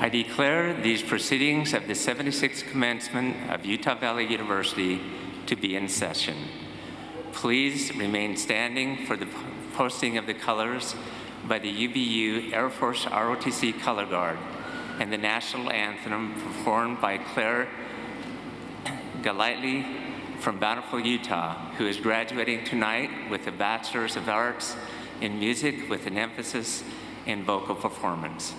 I declare these proceedings of the 76th Commencement of Utah Valley University to be in session. Please remain standing for the posting of the colors by the UVU Air Force ROTC Color Guard and the National Anthem performed by Claire Golightly from Bountiful, Utah, who is graduating tonight with a Bachelor's of Arts in Music with an emphasis in vocal performance.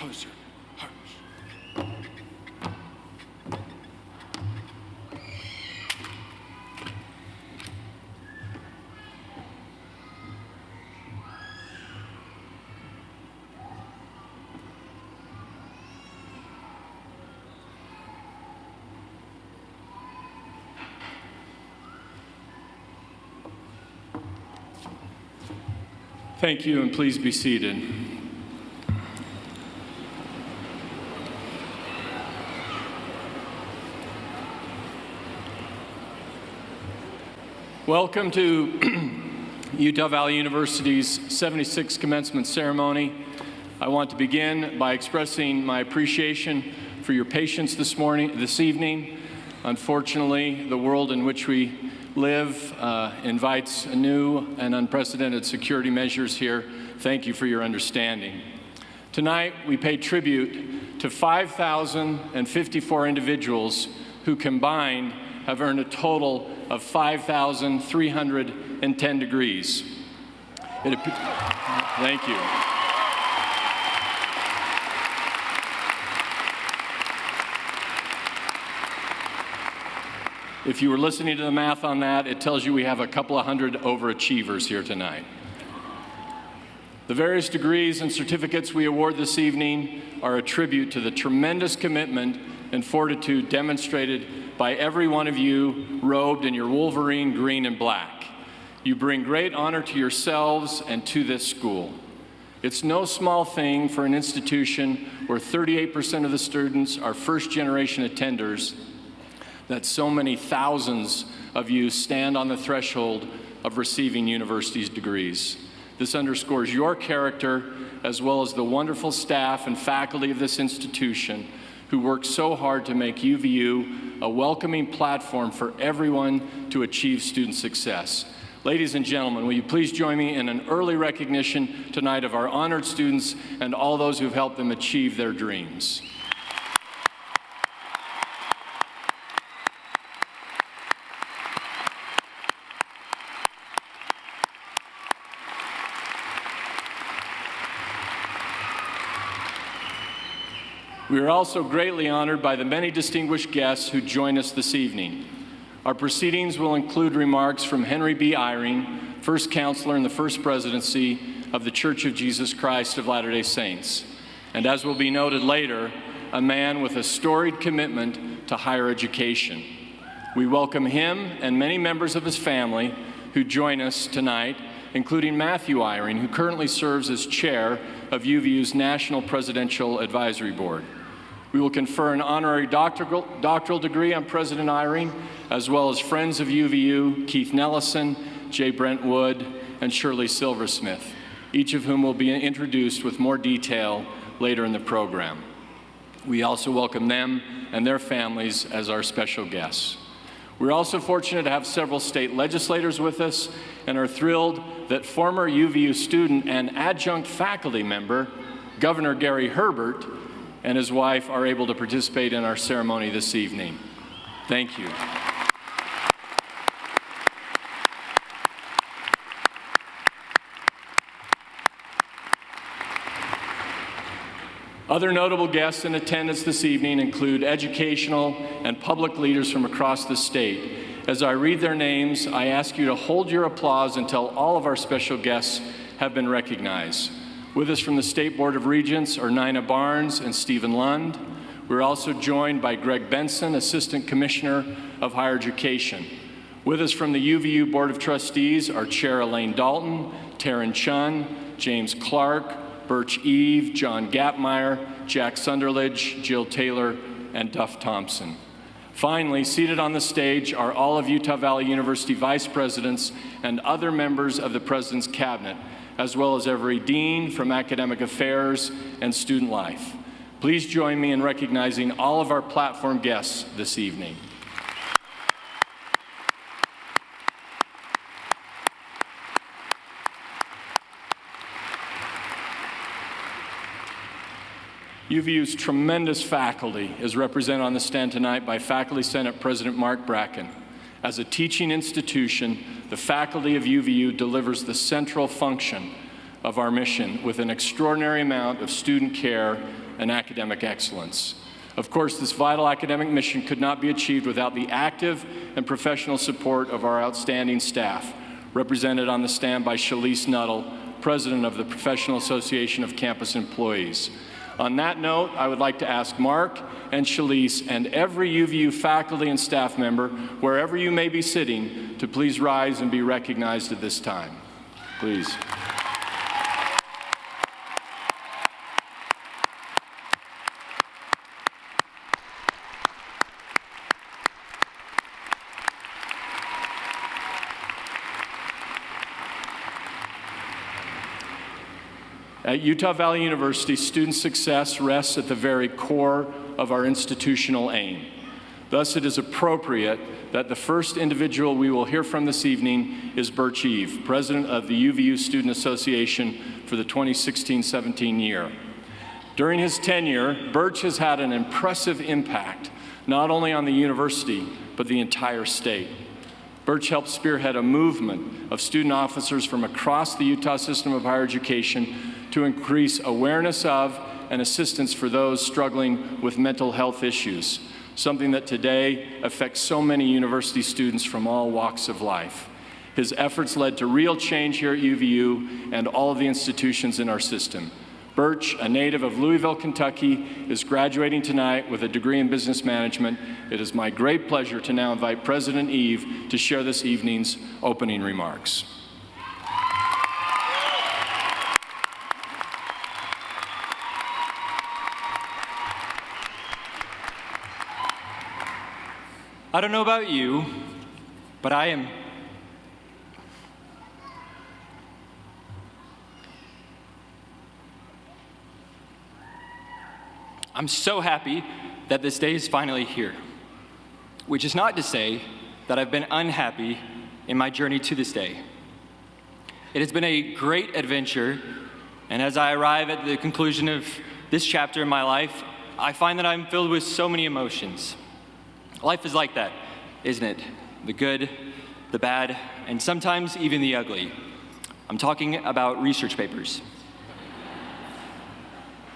Closer. Hush. Thank you, and please be seated. Welcome to Utah Valley University's 76th commencement ceremony. I want to begin by expressing my appreciation for your patience this evening. Unfortunately, the world in which we live invites new and unprecedented security measures here. Thank you for your understanding. Tonight, we pay tribute to 5,054 individuals who combined have earned a total of 5,310 degrees. Thank you. If you were listening to the math on that, it tells you we have a couple of hundred overachievers here tonight. The various degrees and certificates we award this evening are a tribute to the tremendous commitment and fortitude demonstrated by every one of you robed in your Wolverine green and black. You bring great honor to yourselves and to this school. It's no small thing for an institution where 38% of the students are first-generation attenders that so many thousands of you stand on the threshold of receiving university's degrees. This underscores your character as well as the wonderful staff and faculty of this institution who work so hard to make UVU a welcoming platform for everyone to achieve student success. Ladies and gentlemen, will you please join me in an early recognition tonight of our honored students and all those who've helped them achieve their dreams. We are also greatly honored by the many distinguished guests who join us this evening. Our proceedings will include remarks from Henry B. Eyring, first counselor in the First Presidency of the Church of Jesus Christ of Latter-day Saints, and as will be noted later, a man with a storied commitment to higher education. We welcome him and many members of his family who join us tonight, including Matthew Eyring, who currently serves as chair of UVU's National Presidential Advisory Board. We will confer an honorary doctoral degree on President Eyring, as well as Friends of UVU, Keith Nellison, Jay Brentwood, and Shirley Silversmith, each of whom will be introduced with more detail later in the program. We also welcome them and their families as our special guests. We're also fortunate to have several state legislators with us and are thrilled that former UVU student and adjunct faculty member, Governor Gary Herbert, and his wife are able to participate in our ceremony this evening. Thank you. Other notable guests in attendance this evening include educational and public leaders from across the state. As I read their names, I ask you to hold your applause until all of our special guests have been recognized. With us from the State Board of Regents are Nina Barnes and Stephen Lund. We're also joined by Greg Benson, Assistant Commissioner of Higher Education. With us from the UVU Board of Trustees are Chair Elaine Dalton, Taryn Chun, James Clark, Birch Eve, John Gapmeyer, Jack Sunderledge, Jill Taylor, and Duff Thompson. Finally, seated on the stage are all of Utah Valley University Vice Presidents and other members of the President's Cabinet, as well as every dean from academic affairs and student life. Please join me in recognizing all of our platform guests this evening. UVU's tremendous faculty is represented on the stand tonight by Faculty Senate President Mark Bracken. As a teaching institution, the faculty of UVU delivers the central function of our mission with an extraordinary amount of student care and academic excellence. Of course, this vital academic mission could not be achieved without the active and professional support of our outstanding staff, represented on the stand by Shalise Nuttall, President of the Professional Association of Campus Employees. On that note, I would like to ask Mark and Shalise and every UVU faculty and staff member, wherever you may be sitting, to please rise and be recognized at this time. Please. At Utah Valley University, student success rests at the very core of our institutional aim. Thus, it is appropriate that the first individual we will hear from this evening is Birch, president of the UVU Student Association for the 2016-17 year. During his tenure, Birch has had an impressive impact, not only on the university, but the entire state. Birch helped spearhead a movement of student officers from across the Utah system of higher education to increase awareness of and assistance for those struggling with mental health issues, something that today affects so many university students from all walks of life. His efforts led to real change here at UVU and all of the institutions in our system. Birch, a native of Louisville, Kentucky, is graduating tonight with a degree in business management. It is my great pleasure to now invite President Eve to share this evening's opening remarks. I don't know about you, but I'm so happy that this day is finally here, which is not to say that I've been unhappy in my journey to this day. It has been a great adventure, and as I arrive at the conclusion of this chapter in my life, I find that I'm filled with so many emotions. Life is like that, isn't it? The good, the bad, and sometimes even the ugly. I'm talking about research papers.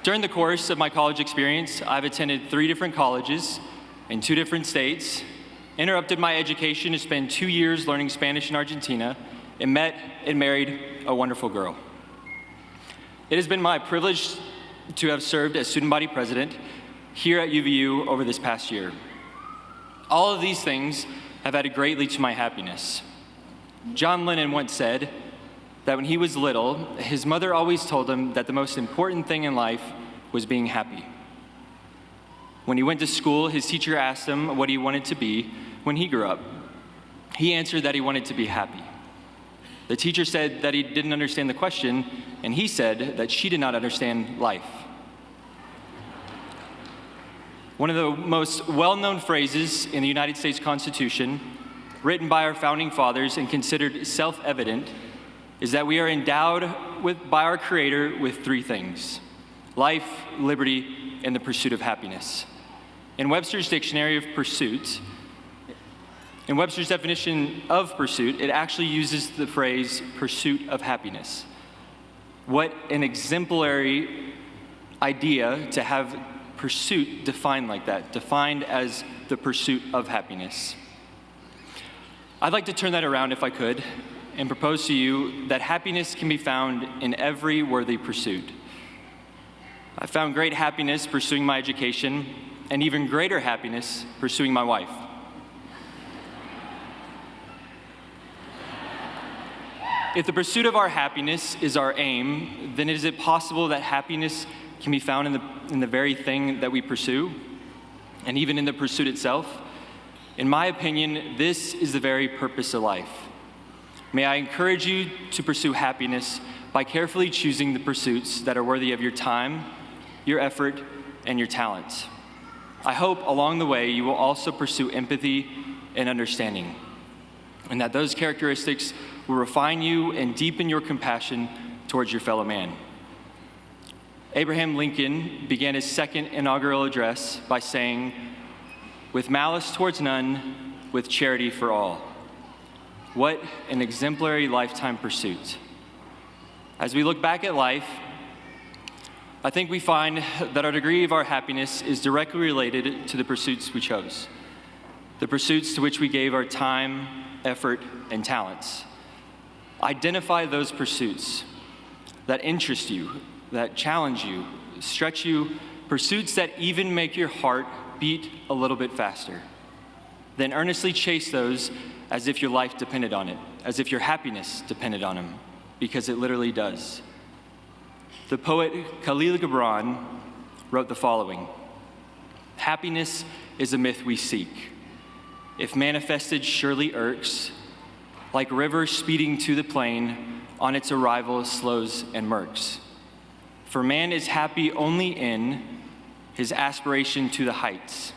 During the course of my college experience, I've attended 3 different colleges in 2 different states, interrupted my education to spend 2 years learning Spanish in Argentina, and met and married a wonderful girl. It has been my privilege to have served as student body president here at UVU over this past year. All of these things have added greatly to my happiness. John Lennon once said that when he was little, his mother always told him that the most important thing in life was being happy. When he went to school, his teacher asked him what he wanted to be when he grew up. He answered that he wanted to be happy. The teacher said that he didn't understand the question, and he said that she did not understand life. One of the most well-known phrases in the United States Constitution, written by our founding fathers and considered self-evident, is that we are endowed by our Creator with 3 things: life, liberty, and the pursuit of happiness. In Webster's Dictionary of Pursuits, in Webster's definition of pursuit, it actually uses the phrase pursuit of happiness. What an exemplary idea to have pursuit defined like that, defined as the pursuit of happiness. I'd like to turn that around if I could and propose to you that happiness can be found in every worthy pursuit. I found great happiness pursuing my education and even greater happiness pursuing my wife. If the pursuit of our happiness is our aim, then is it possible that happiness can be found in the very thing that we pursue, and even in the pursuit itself? In my opinion, this is the very purpose of life. May I encourage you to pursue happiness by carefully choosing the pursuits that are worthy of your time, your effort, and your talents. I hope along the way you will also pursue empathy and understanding, and that those characteristics will refine you and deepen your compassion towards your fellow man. Abraham Lincoln began his second inaugural address by saying, "With malice towards none, with charity for all." What an exemplary lifetime pursuit. As we look back at life, I think we find that our degree of our happiness is directly related to the pursuits we chose, the pursuits to which we gave our time, effort, and talents. Identify those pursuits that interest you, that challenge you, stretch you, pursuits that even make your heart beat a little bit faster. Then earnestly chase those as if your life depended on it, as if your happiness depended on them, because it literally does. The poet Khalil Gibran wrote the following: "Happiness is a myth we seek. If manifested, surely irks, like river speeding to the plain, on its arrival slows and murks. For man is happy only in his aspiration to the heights.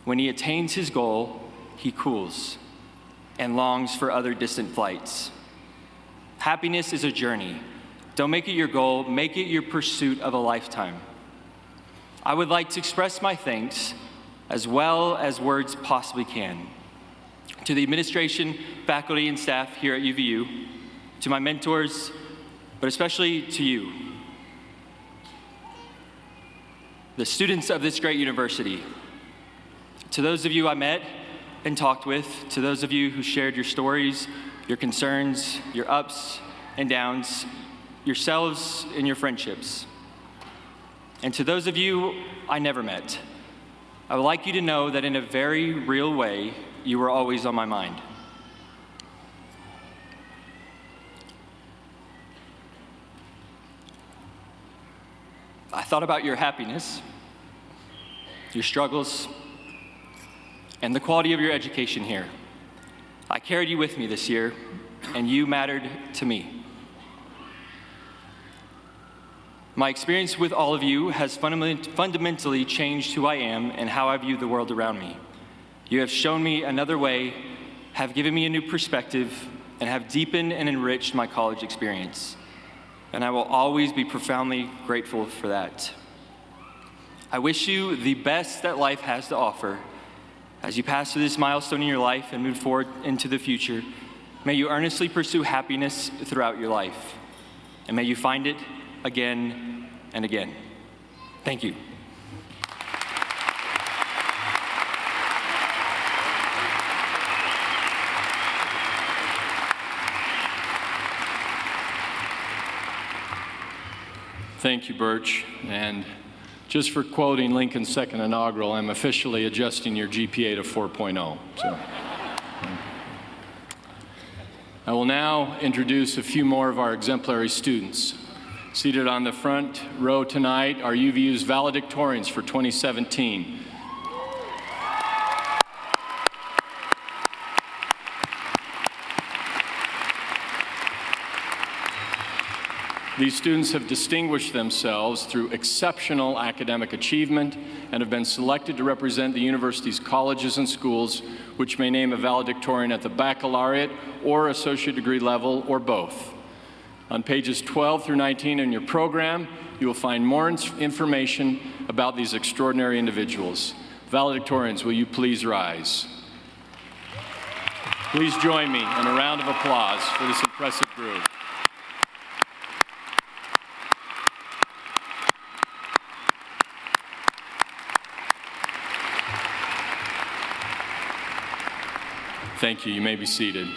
When he attains his goal, he cools and longs for other distant flights. Happiness is a journey. Don't make it your goal, make it your pursuit of a lifetime. I would like to express my thanks, as well as words possibly can, to the administration, faculty, and staff here at UVU, to my mentors, but especially to you, the students of this great university. To those of you I met and talked with, to those of you who shared your stories, your concerns, your ups and downs, yourselves and your friendships. And to those of you I never met, I would like you to know that in a very real way, you were always on my mind. I thought about your happiness, your struggles, and the quality of your education here. I carried you with me this year, and you mattered to me. My experience with all of you has fundamentally changed who I am and how I view the world around me. You have shown me another way, have given me a new perspective, and have deepened and enriched my college experience. And I will always be profoundly grateful for that. I wish you the best that life has to offer. As you pass through this milestone in your life and move forward into the future, may you earnestly pursue happiness throughout your life. And may you find it again and again. Thank you. Thank you, Birch. And just for quoting Lincoln's second inaugural, I'm officially adjusting your GPA to 4.0. So. I will now introduce a few more of our exemplary students. Seated on the front row tonight are UVU's valedictorians for 2017. These students have distinguished themselves through exceptional academic achievement and have been selected to represent the university's colleges and schools, which may name a valedictorian at the baccalaureate or associate degree level, or both. On pages 12 through 19 in your program, you will find more information about these extraordinary individuals. Valedictorians, will you please rise? Please join me in a round of applause for this impressive group. Thank you. You may be seated.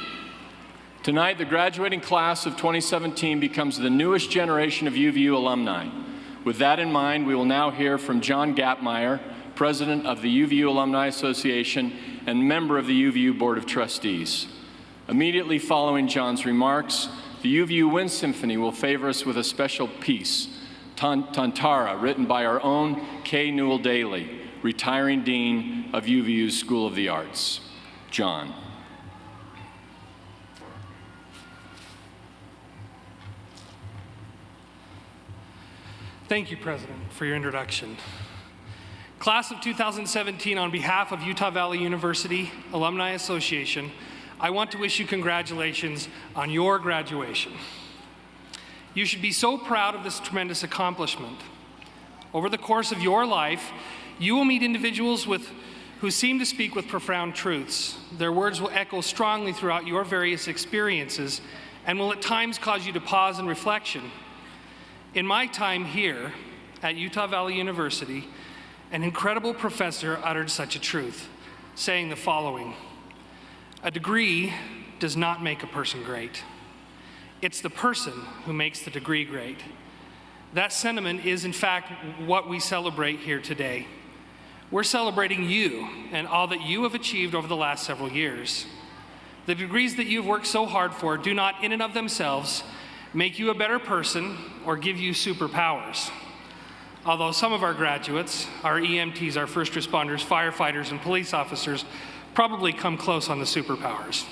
Tonight, the graduating class of 2017 becomes the newest generation of UVU alumni. With that in mind, we will now hear from John Meyer, President of the UVU Alumni Association and member of the UVU Board of Trustees. Immediately following John's remarks, the UVU Wind Symphony will favor us with a special piece, Tantara, written by our own K. Newell Daly, retiring Dean of UVU's School of the Arts. John. Thank you, President, for your introduction. Class of 2017, on behalf of Utah Valley University Alumni Association, I want to wish you congratulations on your graduation. You should be so proud of this tremendous accomplishment. Over the course of your life, you will meet individuals who seem to speak with profound truths. Their words will echo strongly throughout your various experiences and will at times cause you to pause in reflection. In my time here at Utah Valley University, an incredible professor uttered such a truth, saying the following: "A degree does not make a person great. It's the person who makes the degree great." That sentiment is, in fact, what we celebrate here today. We're celebrating you and all that you have achieved over the last several years. The degrees that you've worked so hard for do not, in and of themselves, make you a better person or give you superpowers. Although some of our graduates, our EMTs, our first responders, firefighters, and police officers, probably come close on the superpowers.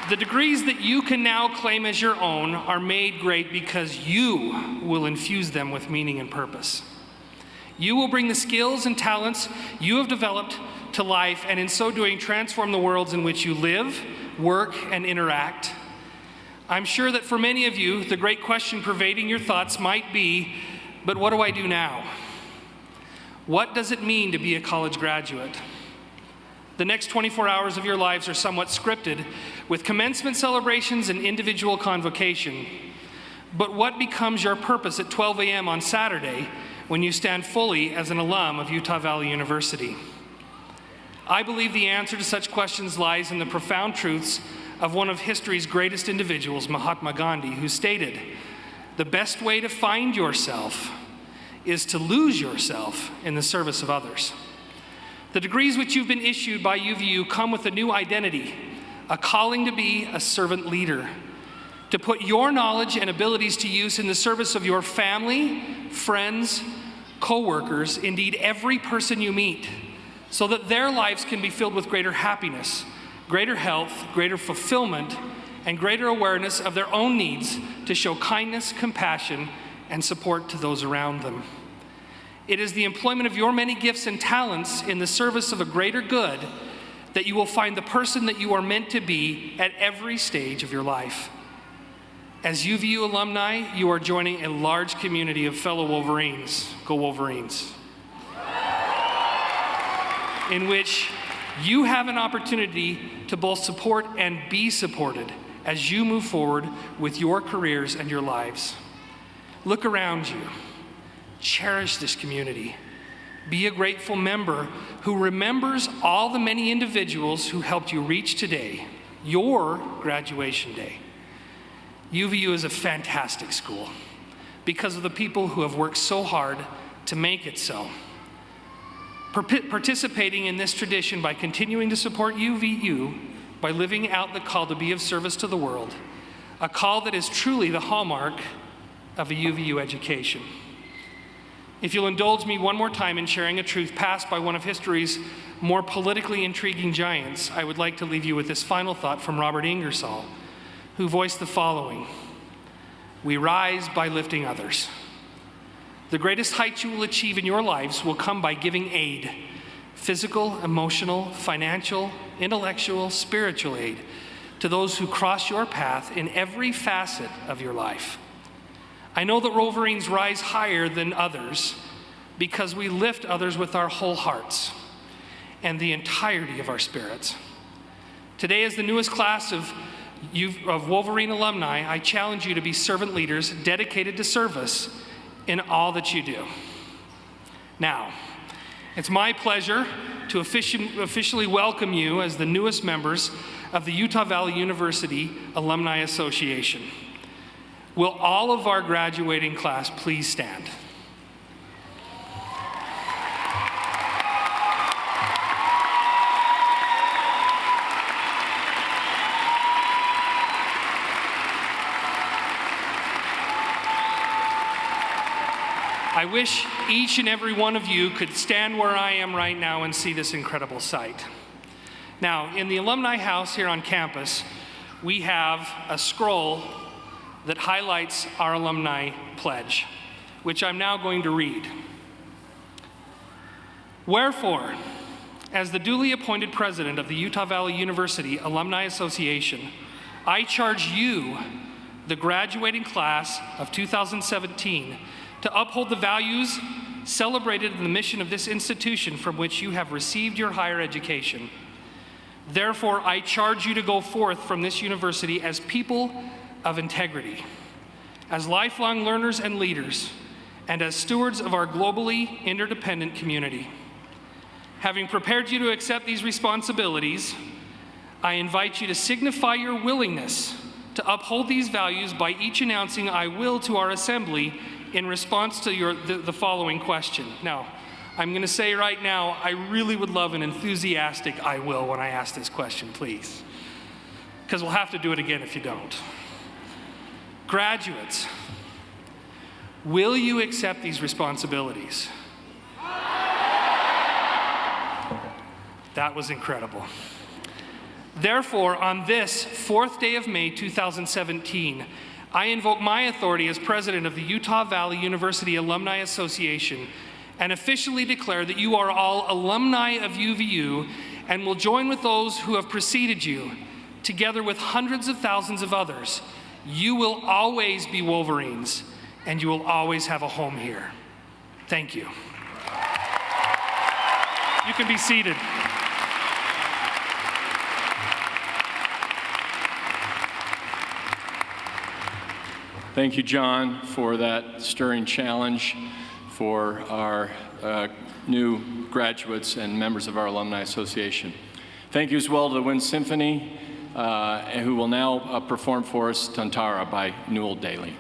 The degrees that you can now claim as your own are made great because you will infuse them with meaning and purpose. You will bring the skills and talents you have developed to life, and in so doing, transform the worlds in which you live, work, and interact. I'm sure that for many of you, the great question pervading your thoughts might be, but what do I do now? What does it mean to be a college graduate? The next 24 hours of your lives are somewhat scripted, with commencement celebrations and individual convocation. But what becomes your purpose at 12 a.m. on Saturday when you stand fully as an alum of Utah Valley University? I believe the answer to such questions lies in the profound truths of one of history's greatest individuals, Mahatma Gandhi, who stated, "The best way to find yourself is to lose yourself in the service of others." The degrees which you've been issued by UVU come with a new identity, a calling to be a servant leader, to put your knowledge and abilities to use in the service of your family, friends, co-workers, indeed every person you meet, so that their lives can be filled with greater happiness, greater health, greater fulfillment, and greater awareness of their own needs to show kindness, compassion, and support to those around them. It is the employment of your many gifts and talents in the service of a greater good that you will find the person that you are meant to be at every stage of your life. As UVU alumni, you are joining a large community of fellow Wolverines, go Wolverines, in which you have an opportunity to both support and be supported as you move forward with your careers and your lives. Look around you. Cherish this community. Be a grateful member who remembers all the many individuals who helped you reach today, your graduation day. UVU is a fantastic school because of the people who have worked so hard to make it so. Participating in this tradition by continuing to support UVU by living out the call to be of service to the world, a call that is truly the hallmark of a UVU education. If you'll indulge me one more time in sharing a truth passed by one of history's more politically intriguing giants, I would like to leave you with this final thought from Robert Ingersoll, who voiced the following: "We rise by lifting others." The greatest heights you will achieve in your lives will come by giving aid, physical, emotional, financial, intellectual, spiritual aid, to those who cross your path in every facet of your life. I know that Wolverines rise higher than others because we lift others with our whole hearts and the entirety of our spirits. Today, as the newest class of Wolverine alumni, I challenge you to be servant leaders dedicated to service in all that you do. Now, it's my pleasure to officially welcome you as the newest members of the Utah Valley University Alumni Association. Will all of our graduating class please stand? I wish each and every one of you could stand where I am right now and see this incredible sight. Now, in the Alumni House here on campus, we have a scroll that highlights our alumni pledge, which I'm now going to read. Wherefore, as the duly appointed president of the Utah Valley University Alumni Association, I charge you, the graduating class of 2017, to uphold the values celebrated in the mission of this institution from which you have received your higher education. Therefore, I charge you to go forth from this university as people of integrity, as lifelong learners and leaders, and as stewards of our globally interdependent community. Having prepared you to accept these responsibilities, I invite you to signify your willingness to uphold these values by each announcing "I will" to our assembly in response to the following question. Now, I'm going to say right now, I really would love an enthusiastic "I will" when I ask this question, please, because we'll have to do it again if you don't. Graduates, will you accept these responsibilities? That was incredible. Therefore, on this 4th day of May 2017, I invoke my authority as president of the Utah Valley University Alumni Association and officially declare that you are all alumni of UVU and will join with those who have preceded you, together with hundreds of thousands of others. You will always be Wolverines, and you will always have a home here. Thank you. You can be seated. Thank you, John, for that stirring challenge for our new graduates and members of our Alumni Association. Thank you as well to the Wind Symphony, who will now perform for us Tantara by Newell Daly.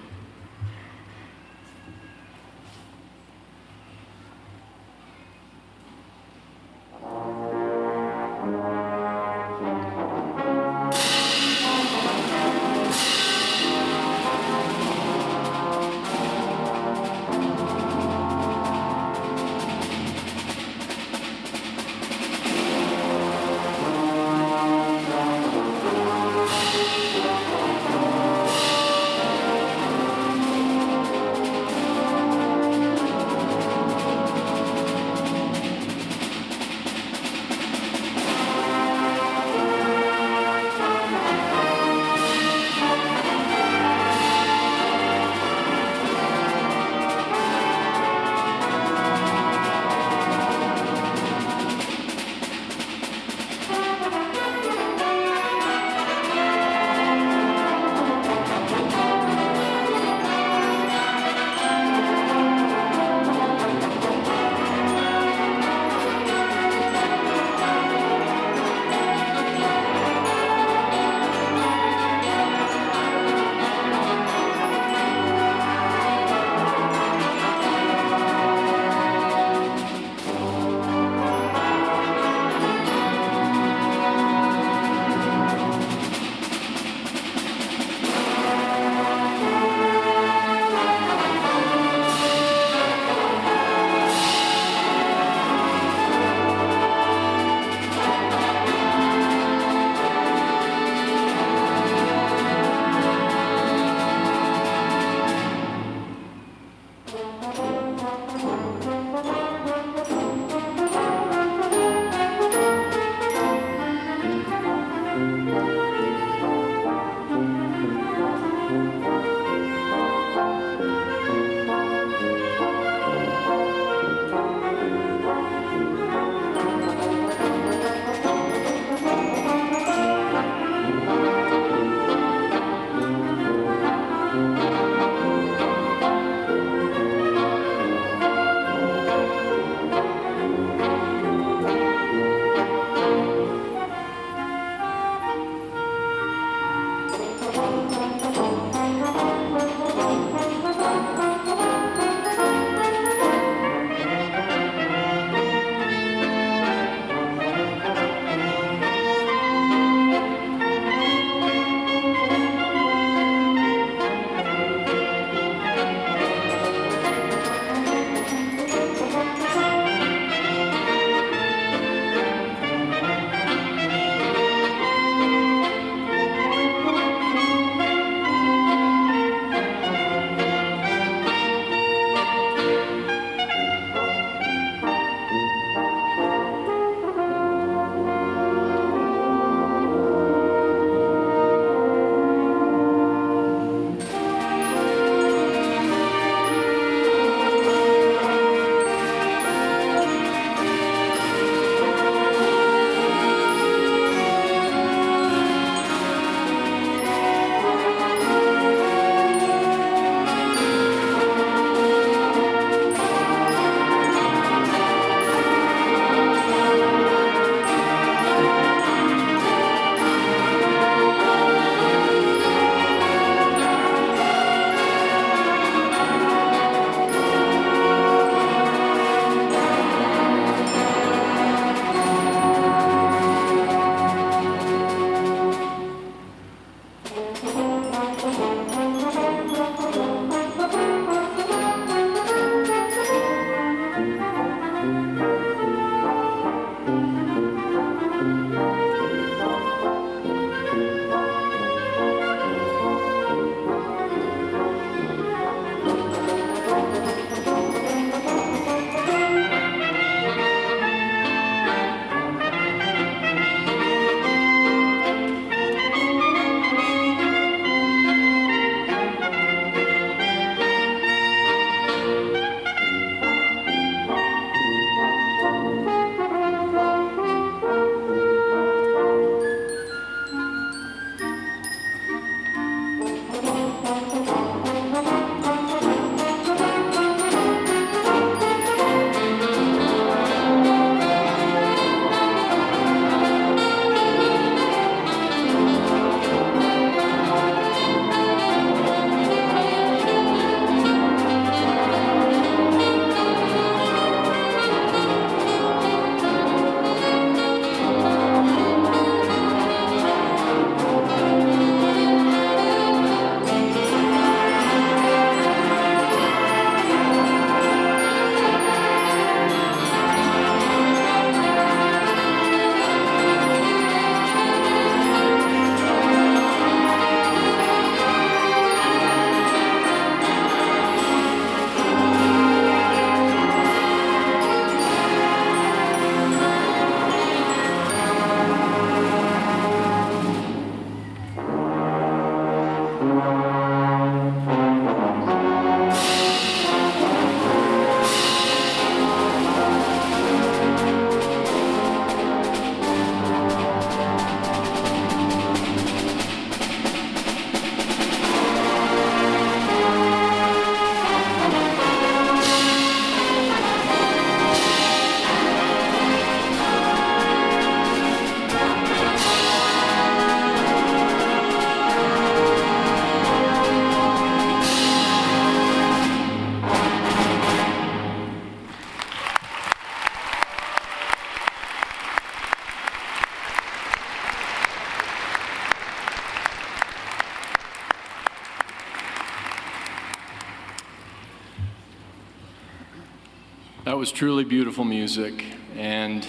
That was truly beautiful music, and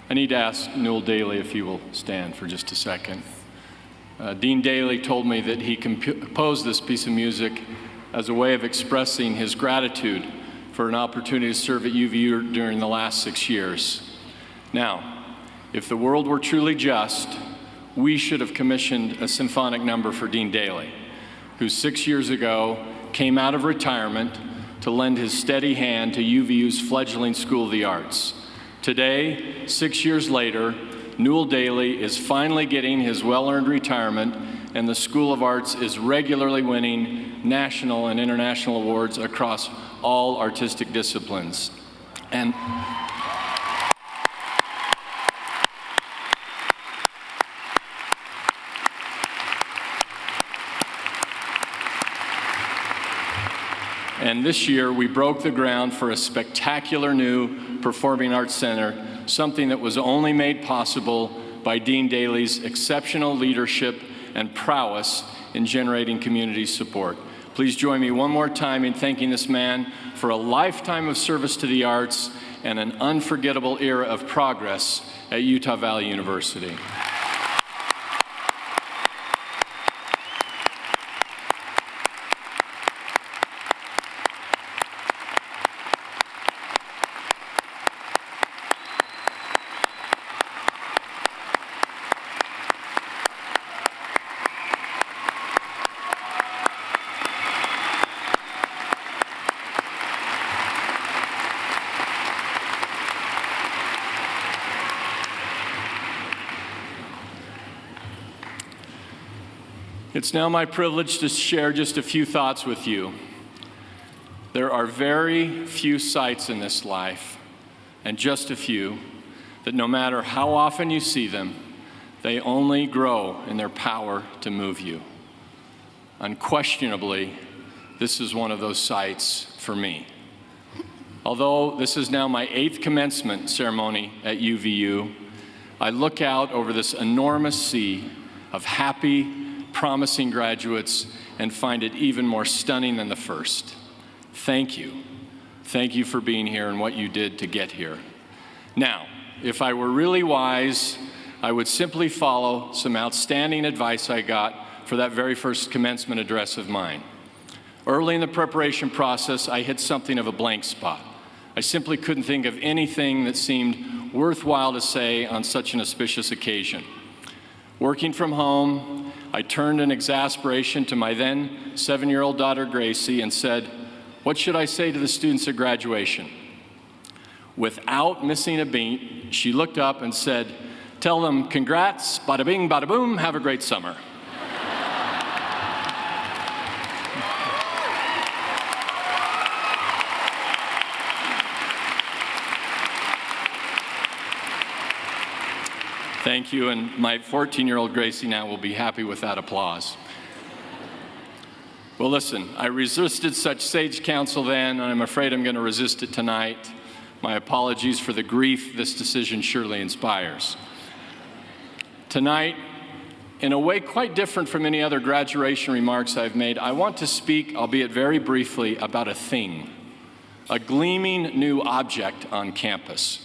I need to ask Newell Daly if he will stand for just a second. Dean Daly told me that he composed this piece of music as a way of expressing his gratitude for an opportunity to serve at UVU during the last 6 years. Now, if the world were truly just, we should have commissioned a symphonic number for Dean Daly, who 6 years ago came out of retirement to lend his steady hand to UVU's fledgling School of the Arts. Today, 6 years later, Newell Daly is finally getting his well-earned retirement, and the School of Arts is regularly winning national and international awards across all artistic disciplines. And this year, we broke the ground for a spectacular new Performing Arts Center, something that was only made possible by Dean Daly's exceptional leadership and prowess in generating community support. Please join me one more time in thanking this man for a lifetime of service to the arts and an unforgettable era of progress at Utah Valley University. It's now my privilege to share just a few thoughts with you. There are very few sights in this life, and just a few, that no matter how often you see them, they only grow in their power to move you. Unquestionably, this is one of those sights for me. Although this is now my 8th commencement ceremony at UVU, I look out over this enormous sea of happy, promising graduates and find it even more stunning than the first. Thank you. Thank you for being here and what you did to get here. Now, if I were really wise, I would simply follow some outstanding advice I got for that very first commencement address of mine. Early in the preparation process, I hit something of a blank spot. I simply couldn't think of anything that seemed worthwhile to say on such an auspicious occasion. Working from home, I turned in exasperation to my then 7-year-old daughter, Gracie, and said, "What should I say to the students at graduation?" Without missing a beat, she looked up and said, "Tell them, congrats, bada bing, bada boom, have a great summer." Thank you, and my 14-year-old Gracie now will be happy with that applause. Well, listen, I resisted such sage counsel then, and I'm afraid I'm going to resist it tonight. My apologies for the grief this decision surely inspires. Tonight, in a way quite different from any other graduation remarks I've made, I want to speak, albeit very briefly, about a thing, a gleaming new object on campus.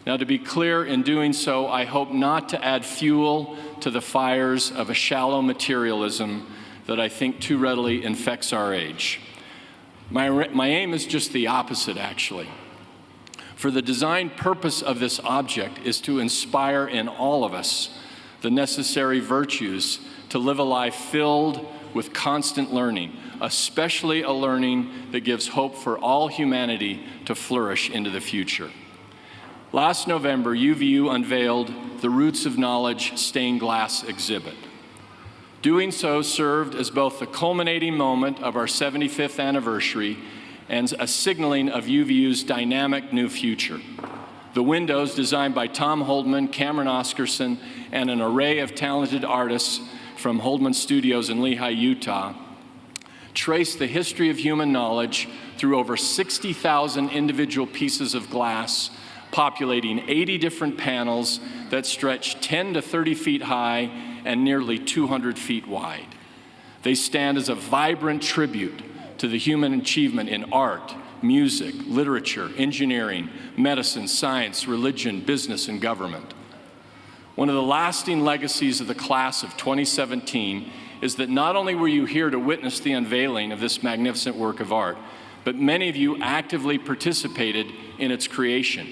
Now, to be clear, in doing so, I hope not to add fuel to the fires of a shallow materialism that I think too readily infects our age. My aim is just the opposite, actually. For the design purpose of this object is to inspire in all of us the necessary virtues to live a life filled with constant learning, especially a learning that gives hope for all humanity to flourish into the future. Last November, UVU unveiled the Roots of Knowledge stained glass exhibit. Doing so served as both the culminating moment of our 75th anniversary and a signaling of UVU's dynamic new future. The windows, designed by Tom Holdman, Cameron Oscarson, and an array of talented artists from Holdman Studios in Lehi, Utah, trace the history of human knowledge through over 60,000 individual pieces of glass, populating 80 different panels that stretch 10 to 30 feet high and nearly 200 feet wide. They stand as a vibrant tribute to the human achievement in art, music, literature, engineering, medicine, science, religion, business, and government. One of the lasting legacies of the class of 2017 is that not only were you here to witness the unveiling of this magnificent work of art, but many of you actively participated in its creation.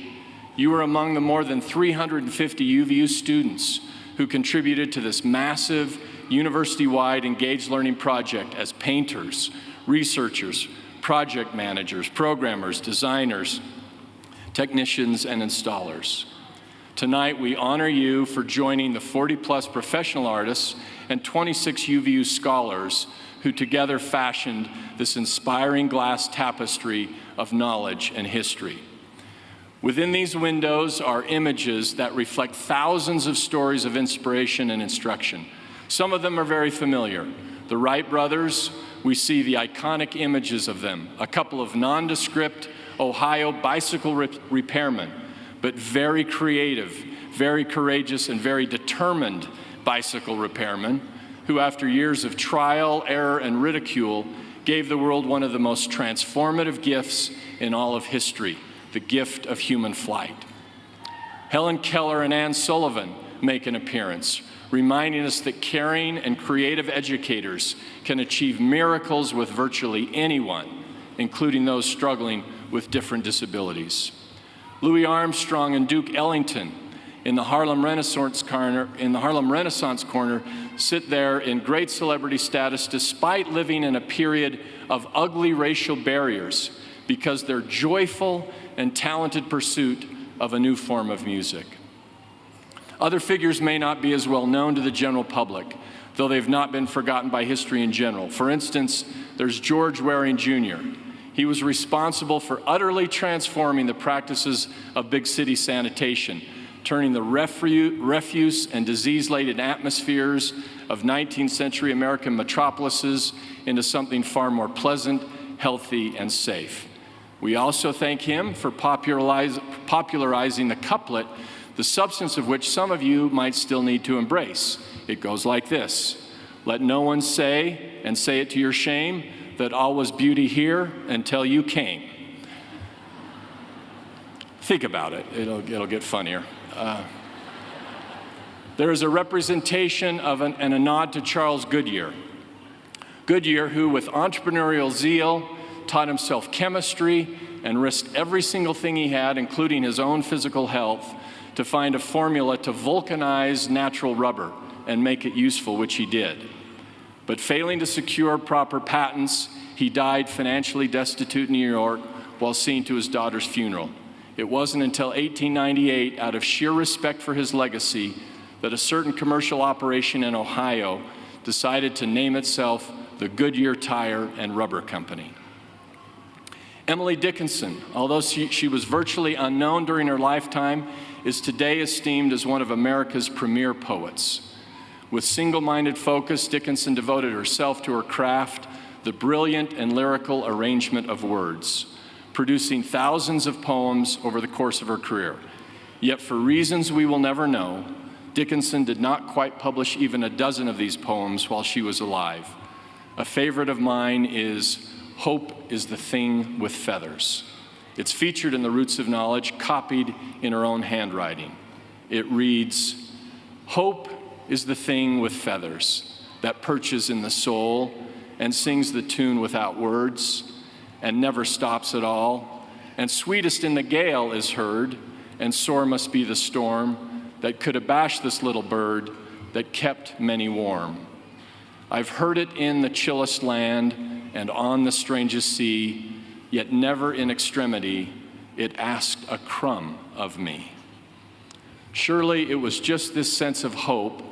You were among the more than 350 UVU students who contributed to this massive, university-wide engaged learning project as painters, researchers, project managers, programmers, designers, technicians, and installers. Tonight, we honor you for joining the 40-plus professional artists and 26 UVU scholars who together fashioned this inspiring glass tapestry of knowledge and history. Within these windows are images that reflect thousands of stories of inspiration and instruction. Some of them are very familiar. The Wright brothers, we see the iconic images of them, a couple of nondescript Ohio bicycle repairmen, but very creative, very courageous, and very determined bicycle repairmen who, after years of trial, error, and ridicule, gave the world one of the most transformative gifts in all of history, the gift of human flight. Helen Keller and Anne Sullivan make an appearance, reminding us that caring and creative educators can achieve miracles with virtually anyone, including those struggling with different disabilities. Louis Armstrong and Duke Ellington in the Harlem Renaissance Corner sit there in great celebrity status despite living in a period of ugly racial barriers because their joyful and talented pursuit of a new form of music. Other figures may not be as well known to the general public, though they've not been forgotten by history in general. For instance, there's George Waring Jr. He was responsible for utterly transforming the practices of big city sanitation, turning the refuse and disease-laden atmospheres of 19th century American metropolises into something far more pleasant, healthy, and safe. We also thank him for popularizing the couplet, the substance of which some of you might still need to embrace. It goes like this: let no one say, and say it to your shame, that all was beauty here until you came. Think about it, it'll get funnier. There is a representation of and a nod to Charles Goodyear. Goodyear, who with entrepreneurial zeal taught himself chemistry and risked every single thing he had, including his own physical health, to find a formula to vulcanize natural rubber and make it useful, which he did. But failing to secure proper patents, he died financially destitute in New York while seeing to his daughter's funeral. It wasn't until 1898, out of sheer respect for his legacy, that a certain commercial operation in Ohio decided to name itself the Goodyear Tire and Rubber Company. Emily Dickinson, although she was virtually unknown during her lifetime, is today esteemed as one of America's premier poets. With single-minded focus, Dickinson devoted herself to her craft, the brilliant and lyrical arrangement of words, producing thousands of poems over the course of her career. Yet for reasons we will never know, Dickinson did not quite publish even a dozen of these poems while she was alive. A favorite of mine is "Hope is the Thing with Feathers." It's featured in the Roots of Knowledge, copied in her own handwriting. It reads, "Hope is the thing with feathers that perches in the soul and sings the tune without words and never stops at all. And sweetest in the gale is heard, and sore must be the storm that could abash this little bird that kept many warm. I've heard it in the chillest land and on the strangest sea, yet never in extremity it asked a crumb of me." Surely it was just this sense of hope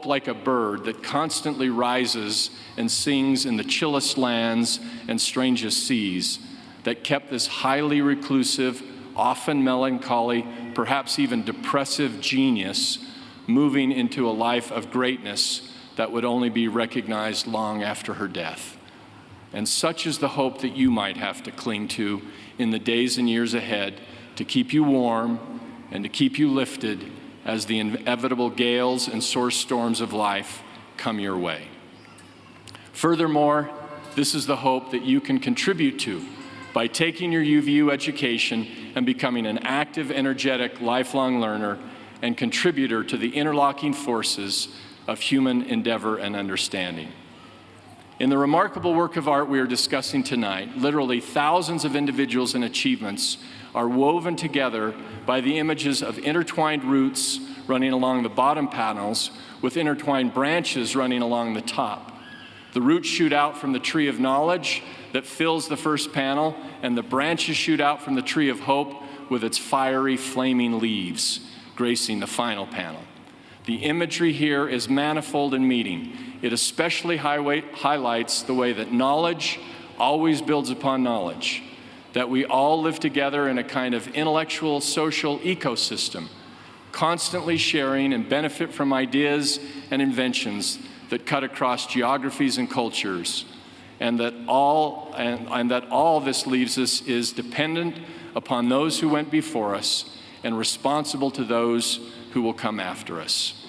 like a bird that constantly rises and sings in the chillest lands and strangest seas, that kept this highly reclusive, often melancholy, perhaps even depressive genius moving into a life of greatness that would only be recognized long after her death. And such is the hope that you might have to cling to in the days and years ahead to keep you warm and to keep you lifted as the inevitable gales and source storms of life come your way. Furthermore, this is the hope that you can contribute to by taking your UVU education and becoming an active, energetic, lifelong learner and contributor to the interlocking forces of human endeavor and understanding. In the remarkable work of art we are discussing tonight, literally thousands of individuals and achievements are woven together by the images of intertwined roots running along the bottom panels with intertwined branches running along the top. The roots shoot out from the tree of knowledge that fills the first panel, and the branches shoot out from the tree of hope with its fiery, flaming leaves gracing the final panel. The imagery here is manifold and meaning. It especially highlights the way that knowledge always builds upon knowledge, that we all live together in a kind of intellectual, social ecosystem, constantly sharing and benefit from ideas and inventions that cut across geographies and cultures, and that all this leaves us is dependent upon those who went before us and responsible to those who will come after us.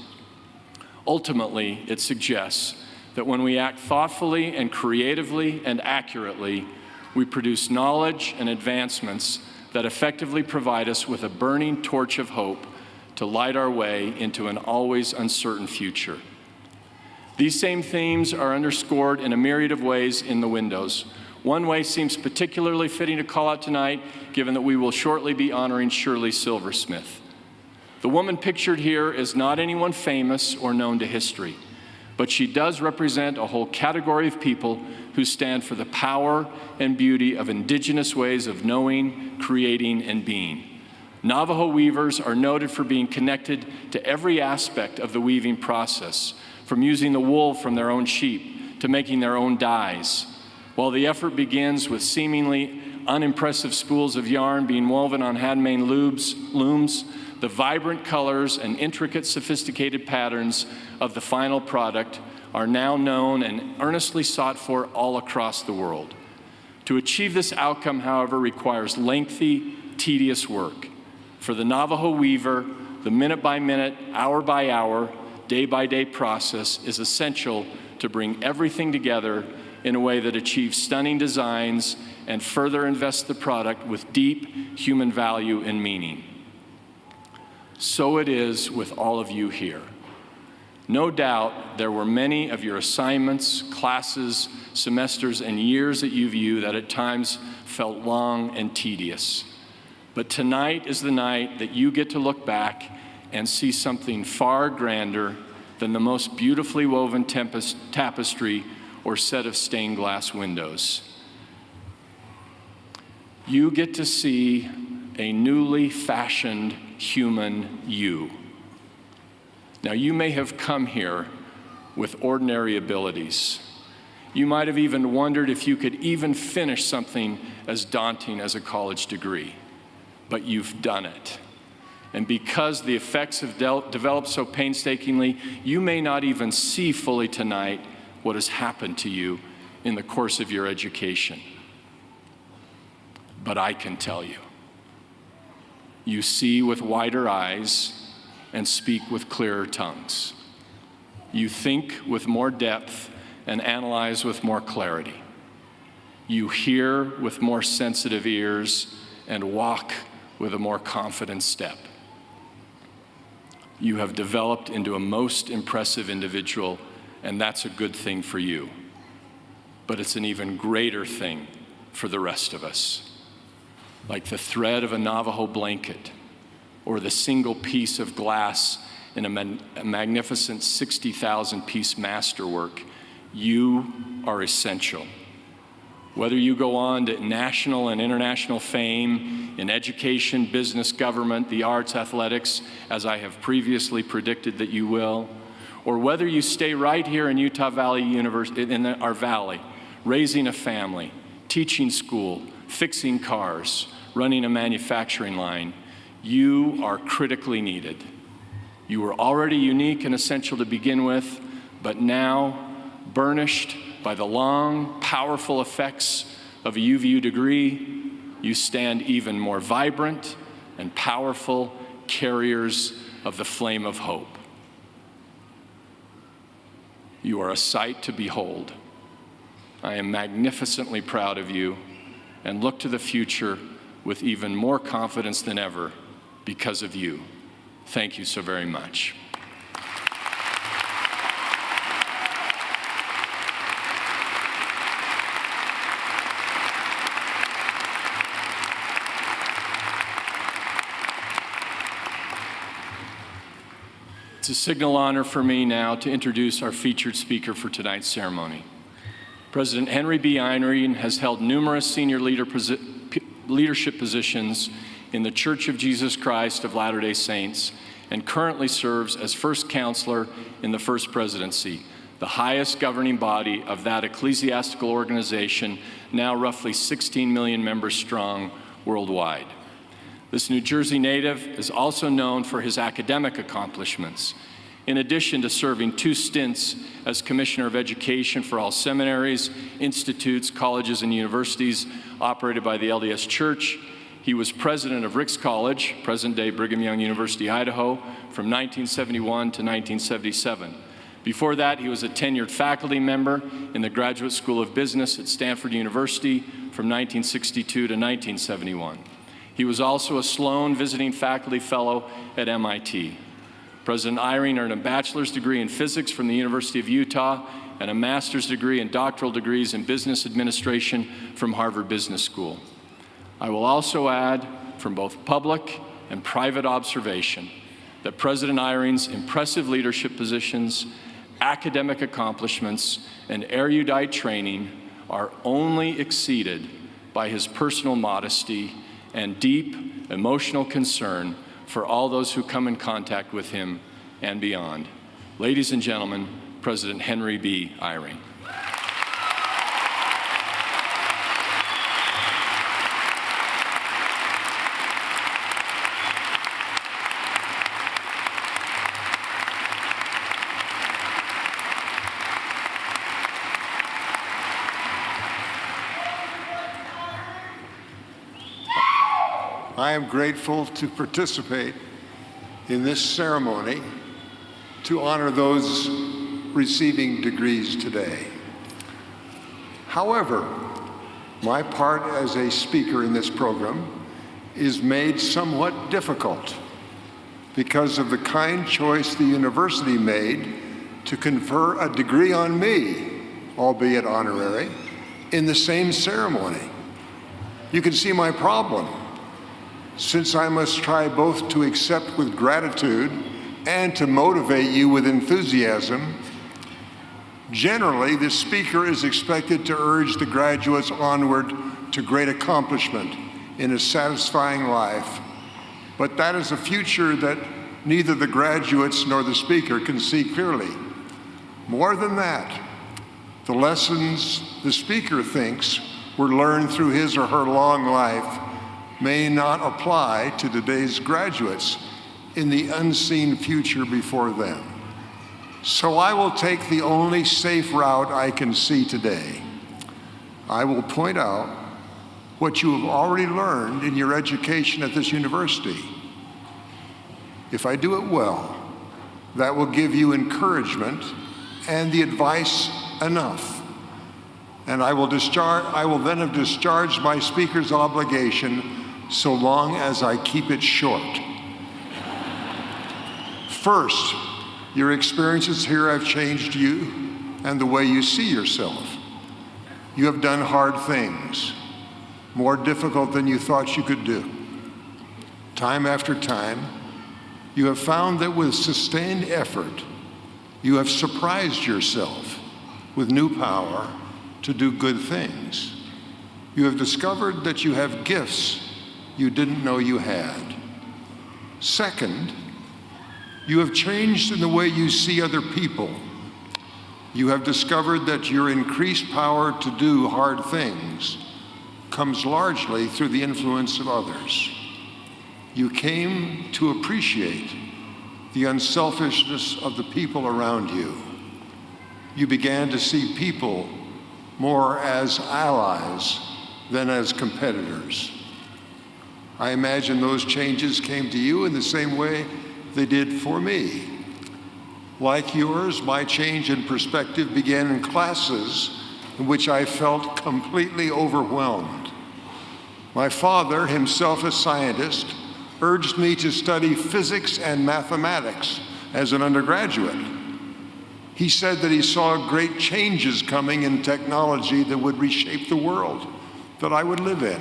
Ultimately, it suggests that when we act thoughtfully and creatively and accurately, we produce knowledge and advancements that effectively provide us with a burning torch of hope to light our way into an always uncertain future. These same themes are underscored in a myriad of ways in the windows. One way seems particularly fitting to call out tonight, given that we will shortly be honoring Shirley Silversmith. The woman pictured here is not anyone famous or known to history, but she does represent a whole category of people who stand for the power and beauty of indigenous ways of knowing, creating, and being. Navajo weavers are noted for being connected to every aspect of the weaving process, from using the wool from their own sheep to making their own dyes. While the effort begins with seemingly unimpressive spools of yarn being woven on handmade looms, the vibrant colors and intricate, sophisticated patterns of the final product are now known and earnestly sought for all across the world. To achieve this outcome, however, requires lengthy, tedious work. For the Navajo weaver, the minute-by-minute, hour-by-hour, day-by-day process is essential to bring everything together in a way that achieves stunning designs and further invests the product with deep human value and meaning. So it is with all of you here. No doubt there were many of your assignments, classes, semesters, and years at UVU that at times felt long and tedious. But tonight is the night that you get to look back and see something far grander than the most beautifully woven tapestry or set of stained glass windows. You get to see a newly fashioned human you. Now, you may have come here with ordinary abilities. You might have even wondered if you could even finish something as daunting as a college degree, but you've done it. And because the effects have developed so painstakingly, you may not even see fully tonight what has happened to you in the course of your education. But I can tell you. You see with wider eyes and speak with clearer tongues. You think with more depth and analyze with more clarity. You hear with more sensitive ears and walk with a more confident step. You have developed into a most impressive individual, and that's a good thing for you. But it's an even greater thing for the rest of us. Like the thread of a Navajo blanket, or the single piece of glass in a magnificent 60,000-piece masterwork, you are essential. Whether you go on to national and international fame in education, business, government, the arts, athletics, as I have previously predicted that you will, or whether you stay right here in Utah Valley University, in our valley, raising a family, teaching school, fixing cars, running a manufacturing line, you are critically needed. You were already unique and essential to begin with, but now, burnished by the long, powerful effects of a UVU degree, you stand even more vibrant and powerful carriers of the flame of hope. You are a sight to behold. I am magnificently proud of you, and look to the future with even more confidence than ever because of you. Thank you so very much. It's a signal honor for me now to introduce our featured speaker for tonight's ceremony. President Henry B. Narine has held numerous senior leadership positions in the Church of Jesus Christ of Latter-day Saints and currently serves as first counselor in the First Presidency, the highest governing body of that ecclesiastical organization, now roughly 16 million members strong worldwide. This New Jersey native is also known for his academic accomplishments. In addition to serving 2 stints as Commissioner of Education for all seminaries, institutes, colleges, and universities operated by the LDS Church, he was president of Ricks College, present-day Brigham Young University, Idaho, from 1971 to 1977. Before that, he was a tenured faculty member in the Graduate School of Business at Stanford University from 1962 to 1971. He was also a Sloan Visiting Faculty Fellow at MIT. President Narine earned a bachelor's degree in physics from the University of Utah and a master's degree and doctoral degrees in business administration from Harvard Business School. I will also add, from both public and private observation, that President Narine's impressive leadership positions, academic accomplishments, and erudite training are only exceeded by his personal modesty and deep emotional concern for all those who come in contact with him and beyond. Ladies and gentlemen, President Henry B. Narine. I am grateful to participate in this ceremony to honor those receiving degrees today. However, my part as a speaker in this program is made somewhat difficult because of the kind choice the university made to confer a degree on me, albeit honorary, in the same ceremony. You can see my problem. Since I must try both to accept with gratitude and to motivate you with enthusiasm, generally the speaker is expected to urge the graduates onward to great accomplishment in a satisfying life. But that is a future that neither the graduates nor the speaker can see clearly. More than that, the lessons the speaker thinks were learned through his or her long life may not apply to today's graduates in the unseen future before them. So I will take the only safe route I can see today. I will point out what you have already learned in your education at this university. If I do it well, that will give you encouragement and the advice enough. And I will then have discharged my speaker's obligation so long as I keep it short. First, your experiences here have changed you and the way you see yourself. You have done hard things, more difficult than you thought you could do. Time after time, you have found that with sustained effort, you have surprised yourself with new power to do good things. You have discovered that you have gifts you didn't know you had. Second, you have changed in the way you see other people. You have discovered that your increased power to do hard things comes largely through the influence of others. You came to appreciate the unselfishness of the people around you. You began to see people more as allies than as competitors. I imagine those changes came to you in the same way they did for me. Like yours, my change in perspective began in classes in which I felt completely overwhelmed. My father, himself a scientist, urged me to study physics and mathematics as an undergraduate. He said that he saw great changes coming in technology that would reshape the world that I would live in.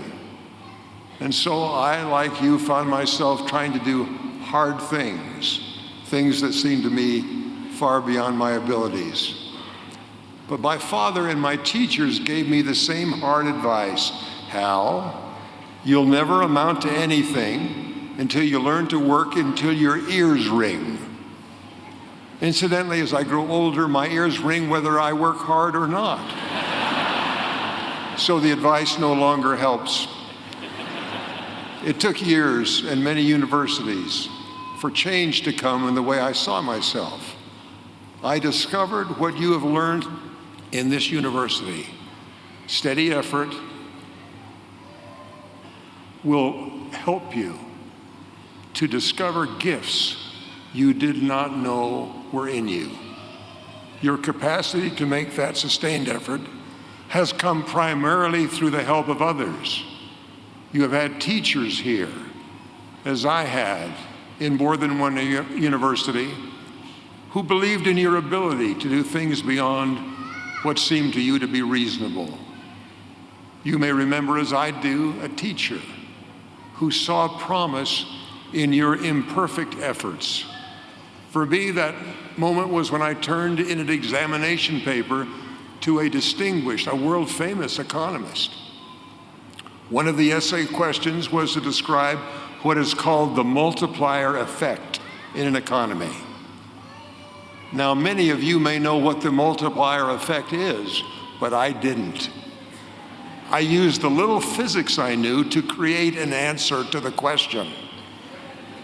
And so I, like you, found myself trying to do hard things, things that seemed to me far beyond my abilities. But my father and my teachers gave me the same hard advice. Hal, you'll never amount to anything until you learn to work until your ears ring. Incidentally, as I grow older, my ears ring whether I work hard or not. So the advice no longer helps. It took years and many universities for change to come in the way I saw myself. I discovered what you have learned in this university. Steady effort will help you to discover gifts you did not know were in you. Your capacity to make that sustained effort has come primarily through the help of others. You have had teachers here, as I had in more than one university, who believed in your ability to do things beyond what seemed to you to be reasonable. You may remember, as I do, a teacher who saw promise in your imperfect efforts. For me, that moment was when I turned in an examination paper to a distinguished, a world-famous economist. One of the essay questions was to describe what is called the multiplier effect in an economy. Now, many of you may know what the multiplier effect is, but I didn't. I used the little physics I knew to create an answer to the question.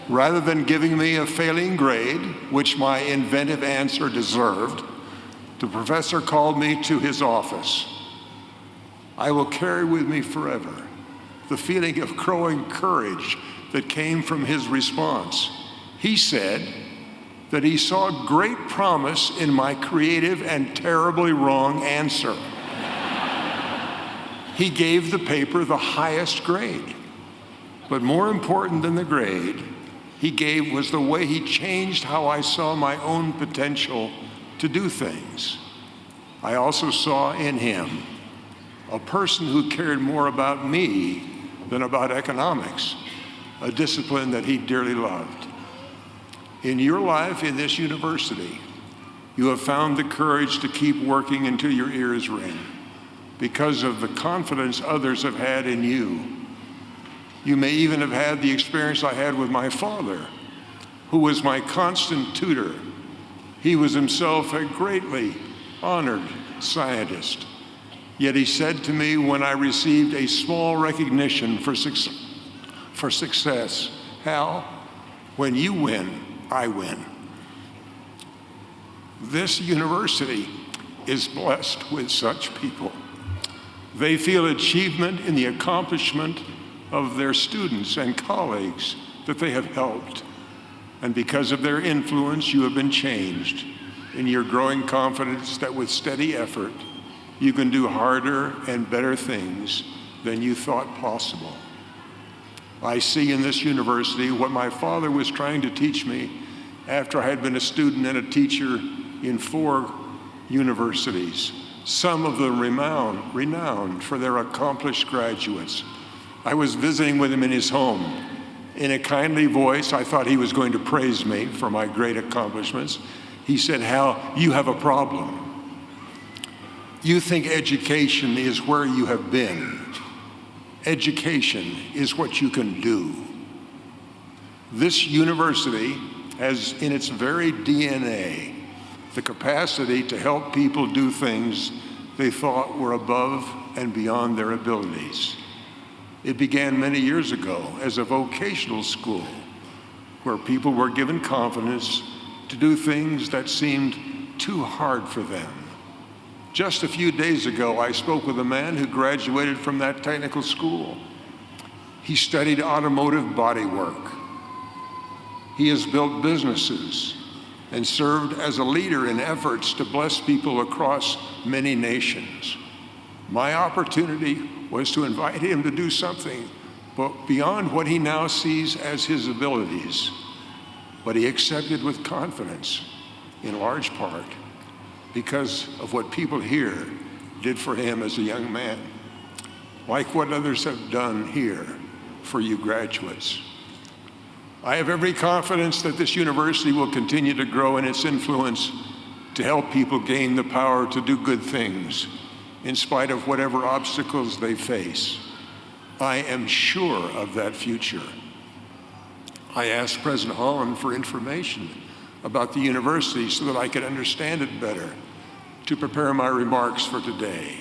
Rather than giving me a failing grade, which my inventive answer deserved, the professor called me to his office. I will carry with me forever the feeling of growing courage that came from his response. He said that he saw great promise in my creative and terribly wrong answer. He gave the paper the highest grade. But more important than the grade he gave was the way he changed how I saw my own potential to do things. I also saw in him a person who cared more about me than about economics, a discipline that he dearly loved. In your life in this university, you have found the courage to keep working until your ears ring because of the confidence others have had in you. You may even have had the experience I had with my father, who was my constant tutor. He was himself a greatly honored scientist. Yet he said to me when I received a small recognition for success, Hal, when you win, I win. This university is blessed with such people. They feel achievement in the accomplishment of their students and colleagues that they have helped. And because of their influence, you have been changed in your growing confidence that with steady effort, you can do harder and better things than you thought possible. I see in this university what my father was trying to teach me after I had been a student and a teacher in 4 universities, some of them renowned for their accomplished graduates. I was visiting with him in his home. In a kindly voice, I thought he was going to praise me for my great accomplishments. He said, Hal, you have a problem. You think education is where you have been. Education is what you can do. This university has in its very DNA the capacity to help people do things they thought were above and beyond their abilities. It began many years ago as a vocational school where people were given confidence to do things that seemed too hard for them. Just a few days ago, I spoke with a man who graduated from that technical school. He studied automotive bodywork. He has built businesses and served as a leader in efforts to bless people across many nations. My opportunity was to invite him to do something but beyond what he now sees as his abilities, but he accepted with confidence, in large part, because of what people here did for him as a young man, like what others have done here for you graduates. I have every confidence that this university will continue to grow in its influence to help people gain the power to do good things in spite of whatever obstacles they face. I am sure of that future. I asked President Holland for information about the university so that I could understand it better to prepare my remarks for today.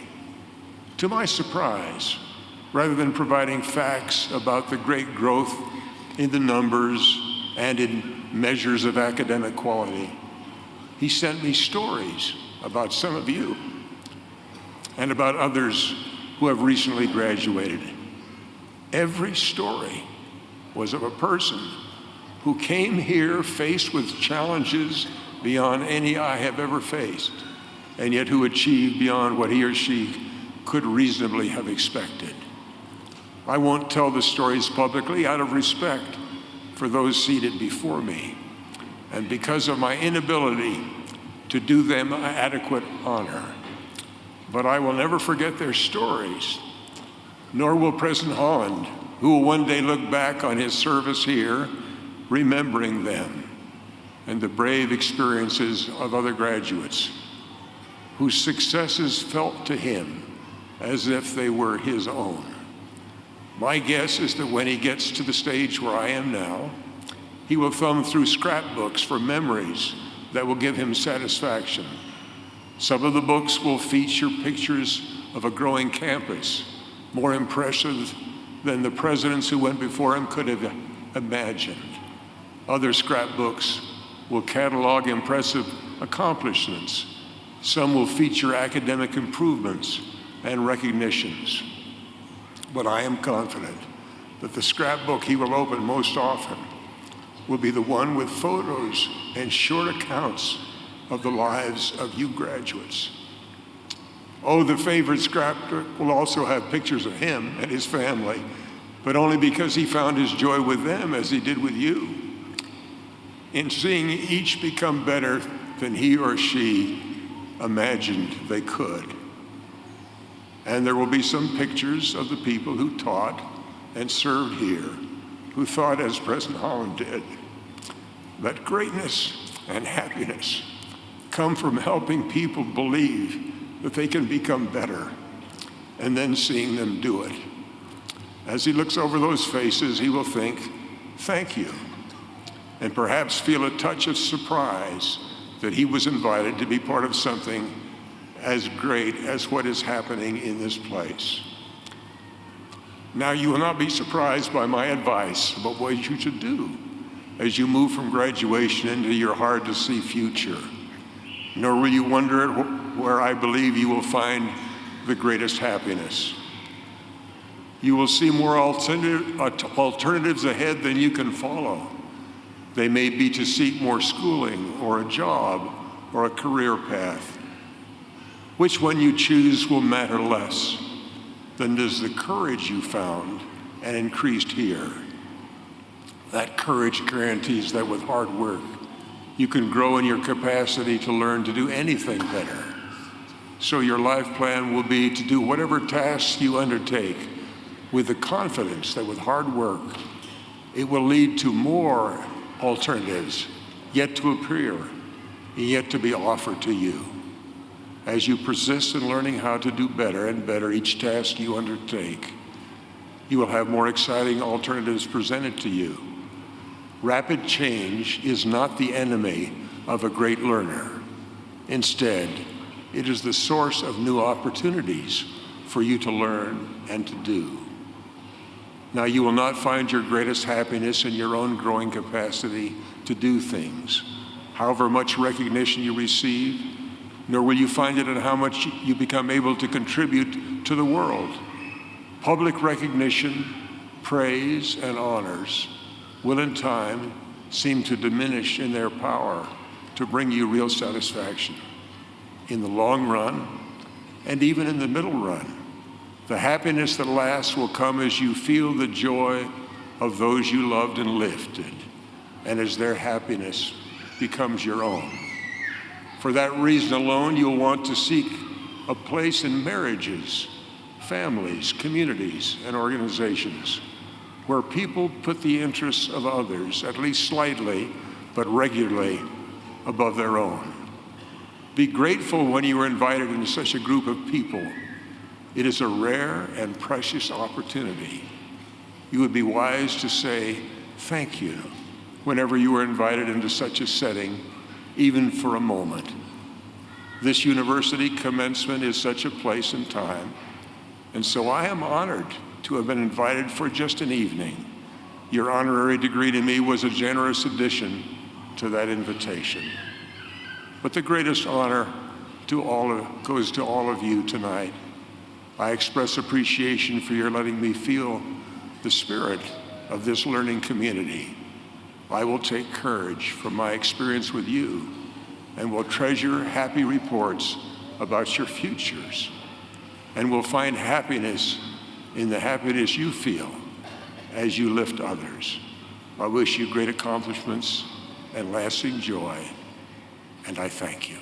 To my surprise, rather than providing facts about the great growth in the numbers and in measures of academic quality, he sent me stories about some of you and about others who have recently graduated. Every story was of a person who came here faced with challenges beyond any I have ever faced, and yet who achieved beyond what he or she could reasonably have expected. I won't tell the stories publicly out of respect for those seated before me, and because of my inability to do them adequate honor. But I will never forget their stories, nor will President Holland, who will one day look back on his service here, remembering them and the brave experiences of other graduates whose successes felt to him as if they were his own. My guess is that when he gets to the stage where I am now, he will thumb through scrapbooks for memories that will give him satisfaction. Some of the books will feature pictures of a growing campus, more impressive than the presidents who went before him could have imagined. Other scrapbooks will catalog impressive accomplishments. Some will feature academic improvements and recognitions. But I am confident that the scrapbook he will open most often will be the one with photos and short accounts of the lives of you graduates. Oh, the favorite scrapbook will also have pictures of him and his family, but only because he found his joy with them as he did with you, in seeing each become better than he or she imagined they could. And there will be some pictures of the people who taught and served here, who thought as President Holland did, that greatness and happiness come from helping people believe that they can become better, and then seeing them do it. As he looks over those faces, he will think, thank you, and perhaps feel a touch of surprise that he was invited to be part of something as great as what is happening in this place. Now, you will not be surprised by my advice about what you should do as you move from graduation into your hard-to-see future, nor will you wonder where I believe you will find the greatest happiness. You will see more alternatives ahead than you can follow. They may be to seek more schooling or a job or a career path. Which one you choose will matter less than does the courage you found and increased here. That courage guarantees that with hard work, you can grow in your capacity to learn to do anything better. So your life plan will be to do whatever tasks you undertake with the confidence that with hard work, it will lead to more alternatives yet to appear, yet to be offered to you. As you persist in learning how to do better and better each task you undertake, you will have more exciting alternatives presented to you. Rapid change is not the enemy of a great learner. Instead, it is the source of new opportunities for you to learn and to do. Now, you will not find your greatest happiness in your own growing capacity to do things, however much recognition you receive, nor will you find it in how much you become able to contribute to the world. Public recognition, praise, and honors will in time seem to diminish in their power to bring you real satisfaction. In the long run, and even in the middle run, The happiness that lasts will come as you feel the joy of those you loved and lifted, and as their happiness becomes your own. For that reason alone, you'll want to seek a place in marriages, families, communities, and organizations where people put the interests of others, at least slightly, but regularly, above their own. Be grateful when you are invited into such a group of people. It is a rare and precious opportunity. You would be wise to say thank you whenever you are invited into such a setting, even for a moment. This university commencement is such a place and time, and so I am honored to have been invited for just an evening. Your honorary degree to me was a generous addition to that invitation. But the greatest honor goes to all of you tonight. I express appreciation for your letting me feel the spirit of this learning community. I will take courage from my experience with you and will treasure happy reports about your futures, and will find happiness in the happiness you feel as you lift others. I wish you great accomplishments and lasting joy, and I thank you.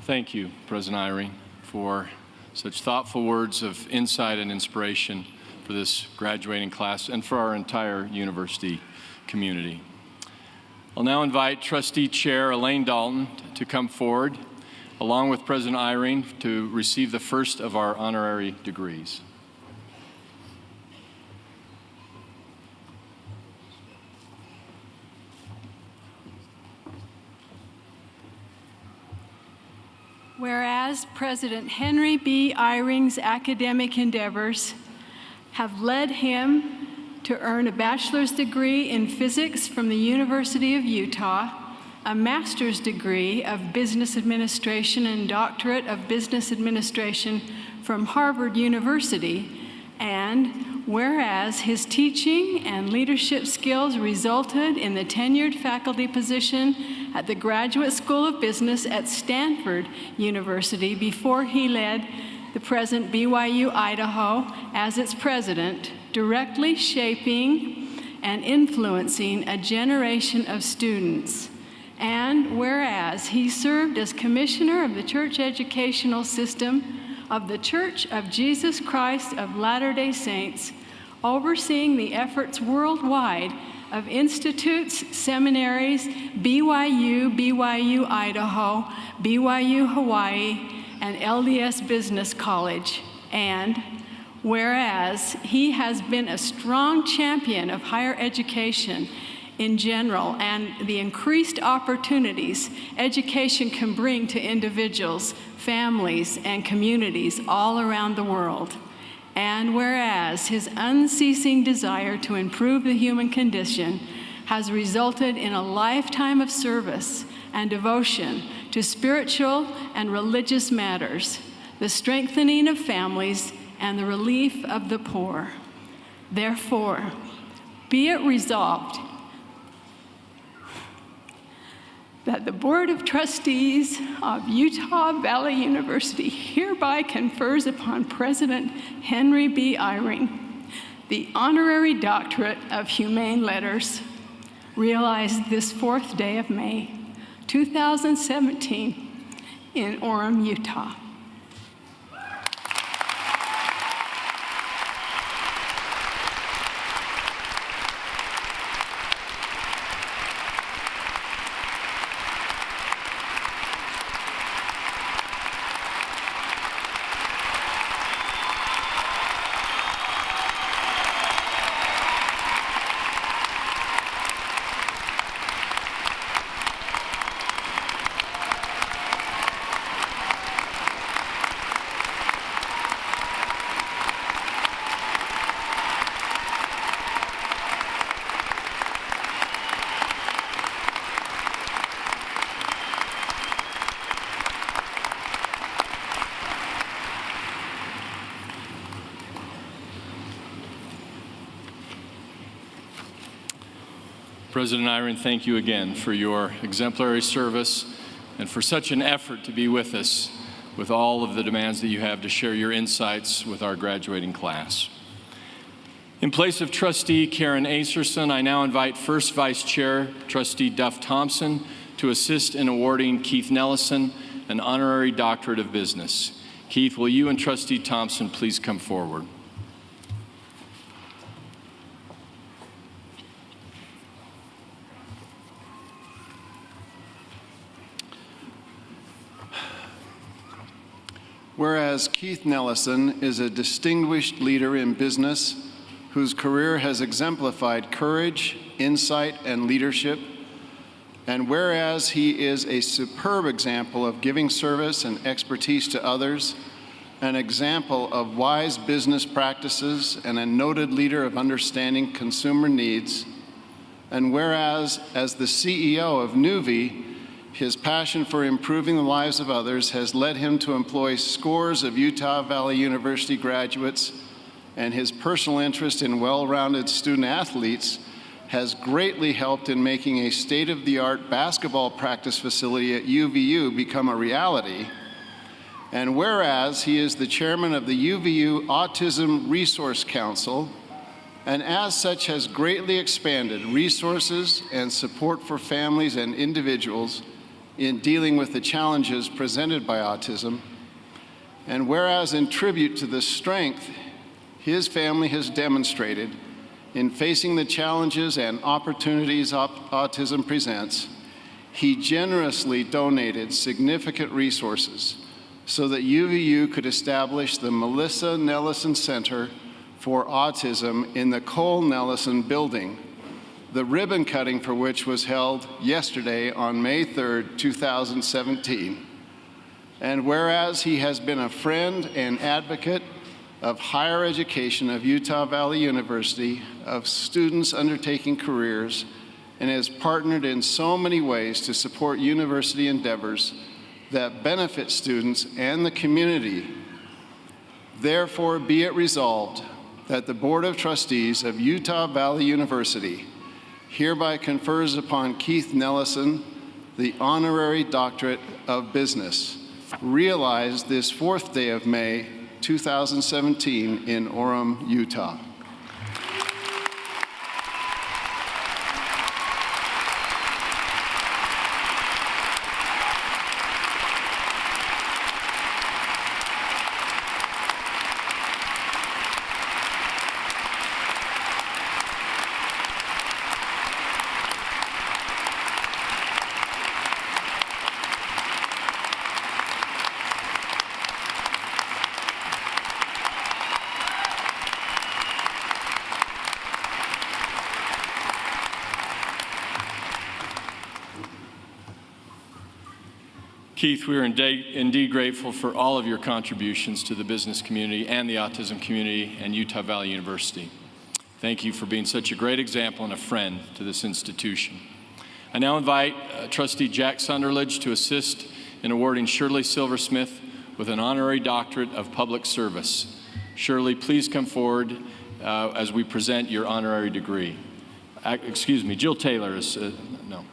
Thank you, President Irene, for such thoughtful words of insight and inspiration for this graduating class and for our entire university community. I'll now invite Trustee Chair Elaine Dalton to come forward, along with President Irene, to receive the first of our honorary degrees. Whereas President Henry B. Eyring's academic endeavors have led him to earn a bachelor's degree in physics from the University of Utah, a master's degree of business administration and doctorate of business administration from Harvard University, and whereas his teaching and leadership skills resulted in the tenured faculty position at the Graduate School of Business at Stanford University before he led the present BYU Idaho as its president, directly shaping and influencing a generation of students. And whereas he served as commissioner of the church educational system of the Church of Jesus Christ of Latter-day Saints, overseeing the efforts worldwide of institutes, seminaries, BYU, BYU Idaho, BYU Hawaii, and LDS Business College. And whereas he has been a strong champion of higher education in general and the increased opportunities education can bring to individuals, families, and communities all around the world. And whereas his unceasing desire to improve the human condition has resulted in a lifetime of service and devotion to spiritual and religious matters, the strengthening of families, and the relief of the poor. Therefore, be it resolved that the Board of Trustees of Utah Valley University hereby confers upon President Henry B. Eyring the Honorary Doctorate of Humane Letters, realized this 4th day of May, 2017, in Orem, Utah. President Irene, thank you again for your exemplary service and for such an effort to be with us with all of the demands that you have to share your insights with our graduating class. In place of Trustee Karen Acerson, I now invite First Vice Chair Trustee Duff Thompson to assist in awarding Keith Nellison an Honorary Doctorate of Business. Keith, will you and Trustee Thompson please come forward? Whereas Keith Nellison is a distinguished leader in business whose career has exemplified courage, insight, and leadership, and whereas he is a superb example of giving service and expertise to others, an example of wise business practices, and a noted leader of understanding consumer needs, and whereas, as the CEO of UVU, his passion for improving the lives of others has led him to employ scores of Utah Valley University graduates, and his personal interest in well-rounded student athletes has greatly helped in making a state-of-the-art basketball practice facility at UVU become a reality. And whereas he is the chairman of the UVU Autism Resource Council, and as such has greatly expanded resources and support for families and individuals in dealing with the challenges presented by autism, and whereas in tribute to the strength his family has demonstrated in facing the challenges and opportunities autism presents, he generously donated significant resources so that UVU could establish the Melissa Nellison Center for Autism in the Cole Nellison building, the ribbon cutting for which was held yesterday on May 3rd, 2017. And whereas he has been a friend and advocate of higher education of Utah Valley University, of students undertaking careers, and has partnered in so many ways to support university endeavors that benefit students and the community, therefore be it resolved that the Board of Trustees of Utah Valley University hereby confers upon Keith Nellison the Honorary Doctorate of Business, realized this 4th day of May, 2017 in Orem, Utah. Keith, we are indeed grateful for all of your contributions to the business community and the autism community and Utah Valley University. Thank you for being such a great example and a friend to this institution. I now invite Trustee Jack Sunderledge to assist in awarding Shirley Silversmith with an Honorary Doctorate of Public Service. Shirley, please come forward as we present your honorary degree. Excuse me, Jill Taylor is, no,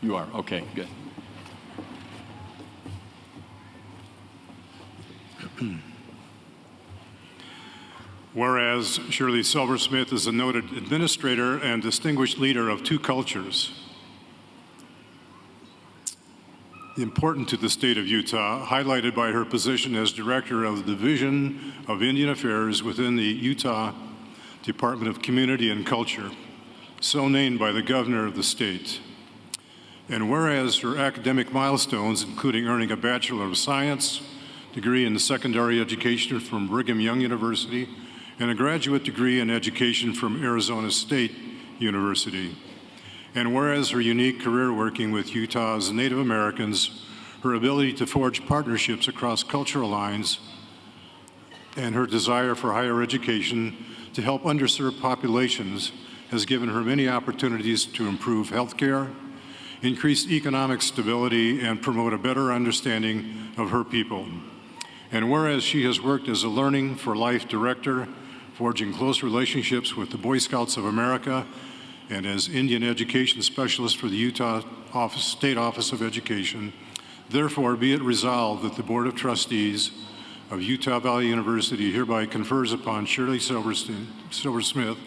you are, okay, good. Whereas Shirley Silversmith is a noted administrator and distinguished leader of two cultures, important to the state of Utah, highlighted by her position as director of the Division of Indian Affairs within the Utah Department of Community and Culture, so named by the governor of the state. And whereas her academic milestones, including earning a Bachelor of Science degree in secondary education from Brigham Young University and a graduate degree in education from Arizona State University. And whereas her unique career working with Utah's Native Americans, her ability to forge partnerships across cultural lines, and her desire for higher education to help underserved populations has given her many opportunities to improve healthcare, increase economic stability, and promote a better understanding of her people. And whereas she has worked as a Learning for Life director, forging close relationships with the Boy Scouts of America and as Indian Education Specialist for the Utah State Office of Education. Therefore, be it resolved that the Board of Trustees of Utah Valley University hereby confers upon Shirley Silversmith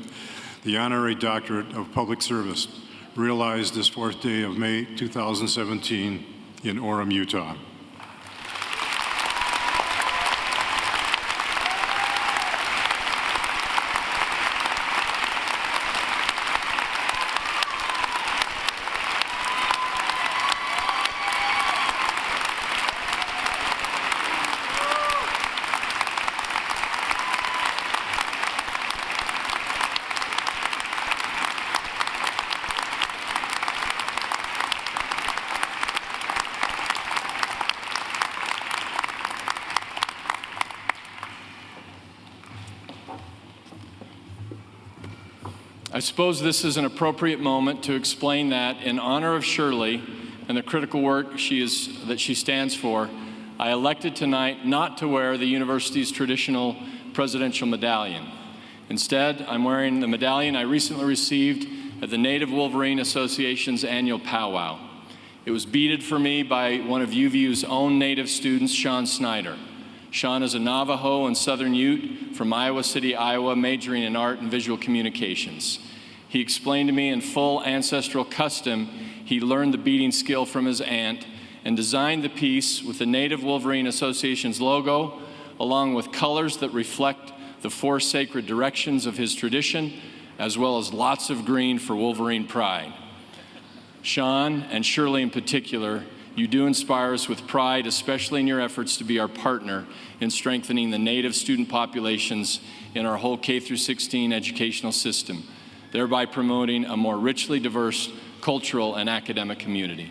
the Honorary Doctorate of Public Service, realized this 4th day of May 2017 in Orem, Utah. I suppose this is an appropriate moment to explain that in honor of Shirley and the critical work that she stands for, I elected tonight not to wear the university's traditional presidential medallion. Instead, I'm wearing the medallion I recently received at the Native Wolverine Association's annual powwow. It was beaded for me by one of UVU's own Native students, Sean Snyder. Sean is a Navajo and Southern Ute from Iowa City, Iowa, majoring in art and visual communications. He explained to me in full ancestral custom he learned the beading skill from his aunt and designed the piece with the Native Wolverine Association's logo, along with colors that reflect the 4 sacred directions of his tradition, as well as lots of green for Wolverine pride. Sean, and Shirley in particular, you do inspire us with pride, especially in your efforts to be our partner in strengthening the Native student populations in our whole K-16 educational system, thereby promoting a more richly diverse cultural and academic community.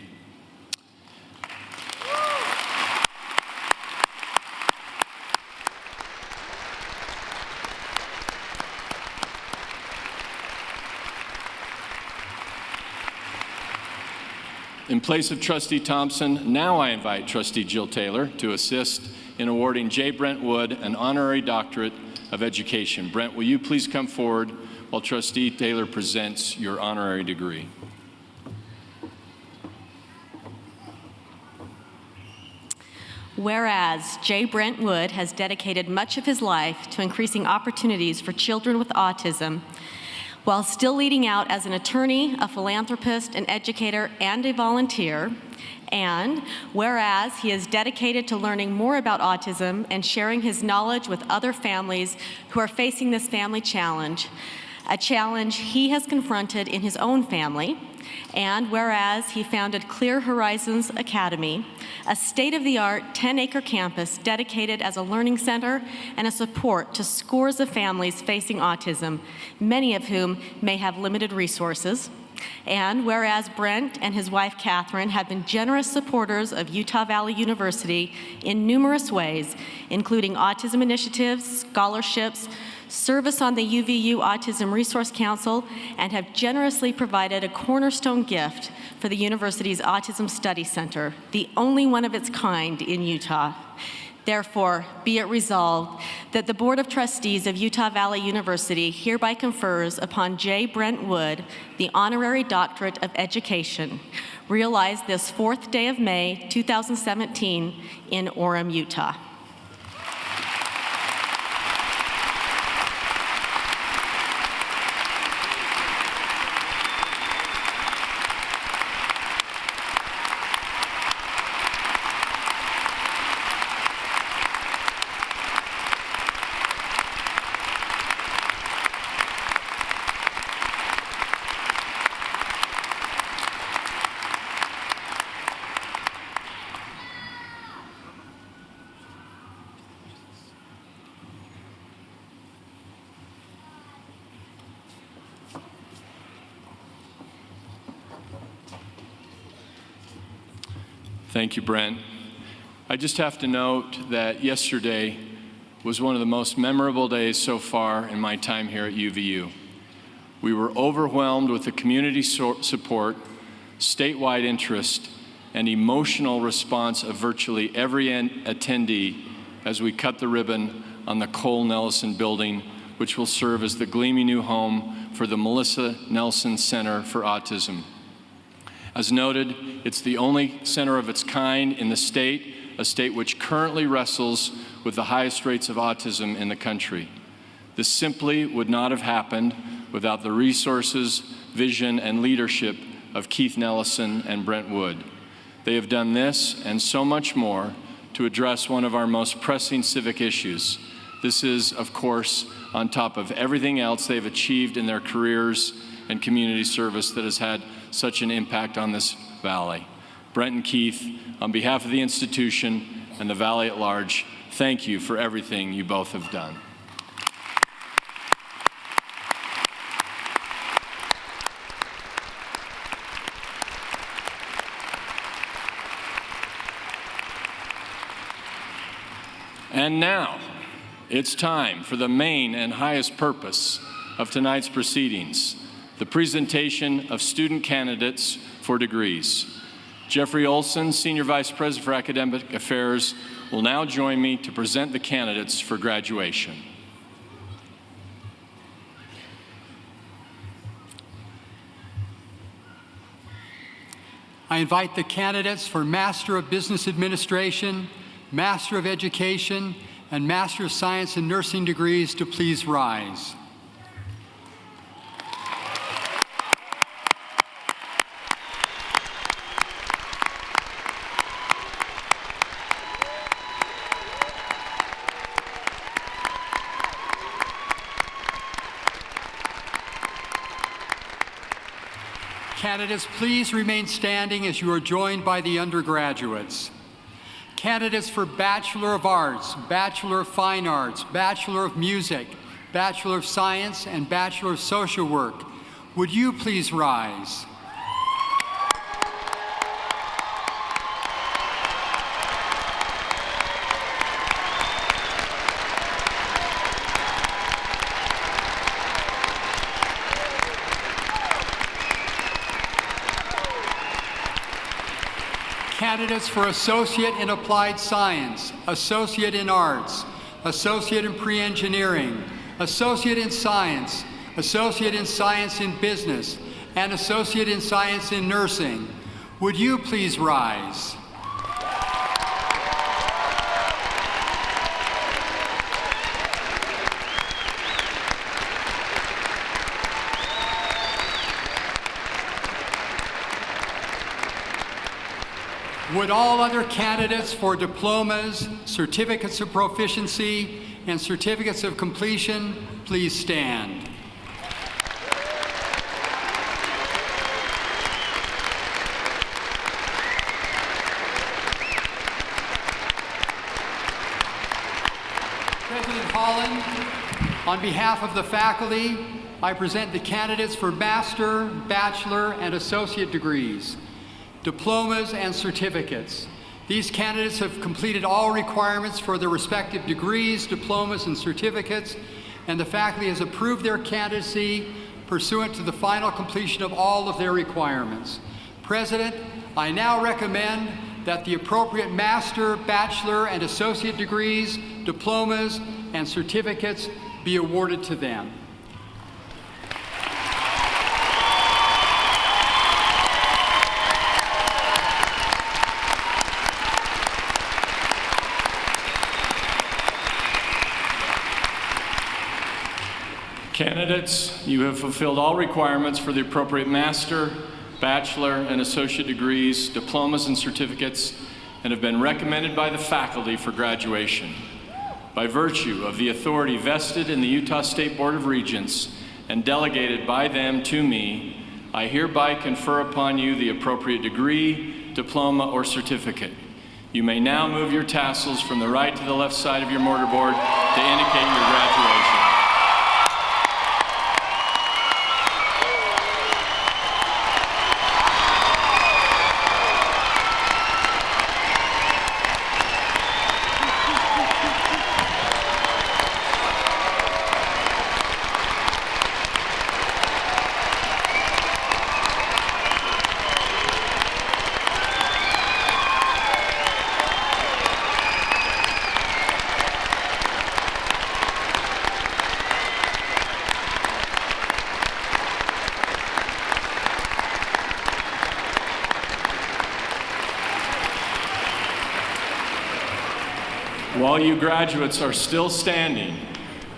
In place of Trustee Thompson, now I invite Trustee Jill Taylor to assist in awarding J. Brent Wood an Honorary Doctorate of Education. Brent, will you please come forward while Trustee Taylor presents your honorary degree? Whereas J. Brent Wood has dedicated much of his life to increasing opportunities for children with autism, while still leading out as an attorney, a philanthropist, an educator, and a volunteer. And whereas he is dedicated to learning more about autism and sharing his knowledge with other families who are facing this family challenge, a challenge he has confronted in his own family. And whereas he founded Clear Horizons Academy, a state-of-the-art 10-acre campus dedicated as a learning center and a support to scores of families facing autism, many of whom may have limited resources. And whereas Brent and his wife Catherine have been generous supporters of Utah Valley University in numerous ways, including autism initiatives, scholarships, service on the UVU Autism Resource Council, and have generously provided a cornerstone gift for the university's Autism Study Center, the only one of its kind in Utah. Therefore, be it resolved that the Board of Trustees of Utah Valley University hereby confers upon J. Brent Wood the Honorary Doctorate of Education, realized this 4th day of May, 2017 in Orem, Utah. Thank you, Brent. I just have to note that yesterday was one of the most memorable days so far in my time here at UVU. We were overwhelmed with the community support, statewide interest, and emotional response of virtually every attendee as we cut the ribbon on the Cole Nelson building, which will serve as the gleaming new home for the Melissa Nelson Center for Autism. As noted, it's the only center of its kind in the state, a state which currently wrestles with the highest rates of autism in the country. This simply would not have happened without the resources, vision, and leadership of Keith Nellison and Brent Wood. They have done this and so much more to address one of our most pressing civic issues. This is, of course, on top of everything else they've achieved in their careers and community service that has had such an impact on this valley. Brent and Keith, on behalf of the institution and the valley at large, thank you for everything you both have done. And now, it's time for the main and highest purpose of tonight's proceedings, the presentation of student candidates for degrees. Jeffrey Olson, Senior Vice President for Academic Affairs, will now join me to present the candidates for graduation. I invite the candidates for Master of Business Administration, Master of Education, and Master of Science in Nursing degrees to please rise. Candidates, please remain standing as you are joined by the undergraduates. Candidates for Bachelor of Arts, Bachelor of Fine Arts, Bachelor of Music, Bachelor of Science, and Bachelor of Social Work, would you please rise? Candidates for Associate in Applied Science, Associate in Arts, Associate in Pre-Engineering, Associate in Science, Associate in Science in Business, and Associate in Science in Nursing. Would you please rise? Would all other candidates for diplomas, certificates of proficiency, and certificates of completion please stand? President Holland, on behalf of the faculty, I present the candidates for master, bachelor, and associate degrees, diplomas, and certificates. These candidates have completed all requirements for their respective degrees, diplomas, and certificates, and the faculty has approved their candidacy pursuant to the final completion of all of their requirements. President, I now recommend that the appropriate master, bachelor, and associate degrees, diplomas, and certificates be awarded to them. Candidates, you have fulfilled all requirements for the appropriate master, bachelor, and associate degrees, diplomas, and certificates, and have been recommended by the faculty for graduation. By virtue of the authority vested in the Utah State Board of Regents and delegated by them to me, I hereby confer upon you the appropriate degree, diploma, or certificate. You may now move your tassels from the right to the left side of your mortarboard to indicate your graduation. While you graduates are still standing,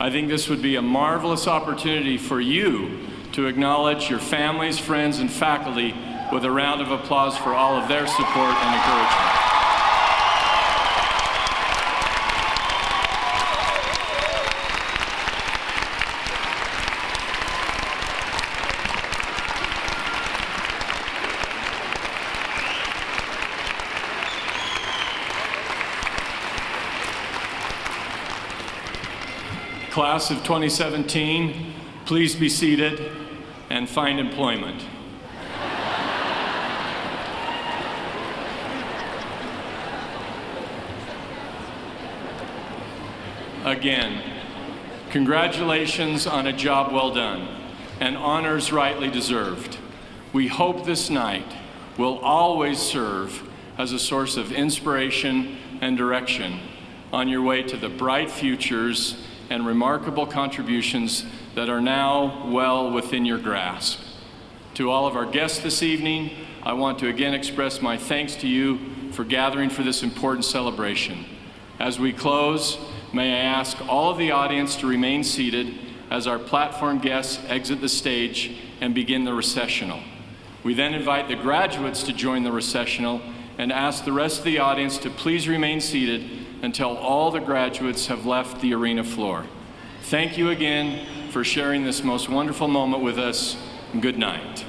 I think this would be a marvelous opportunity for you to acknowledge your families, friends, and faculty with a round of applause for all of their support and encouragement. Class of 2017, please be seated and find employment. Again, congratulations on a job well done and honors rightly deserved. We hope this night will always serve as a source of inspiration and direction on your way to the bright futures and remarkable contributions that are now well within your grasp. To all of our guests this evening, I want to again express my thanks to you for gathering for this important celebration. As we close, may I ask all of the audience to remain seated as our platform guests exit the stage and begin the recessional. We then invite the graduates to join the recessional and ask the rest of the audience to please remain seated until all the graduates have left the arena floor. Thank you again for sharing this most wonderful moment with us. Good night.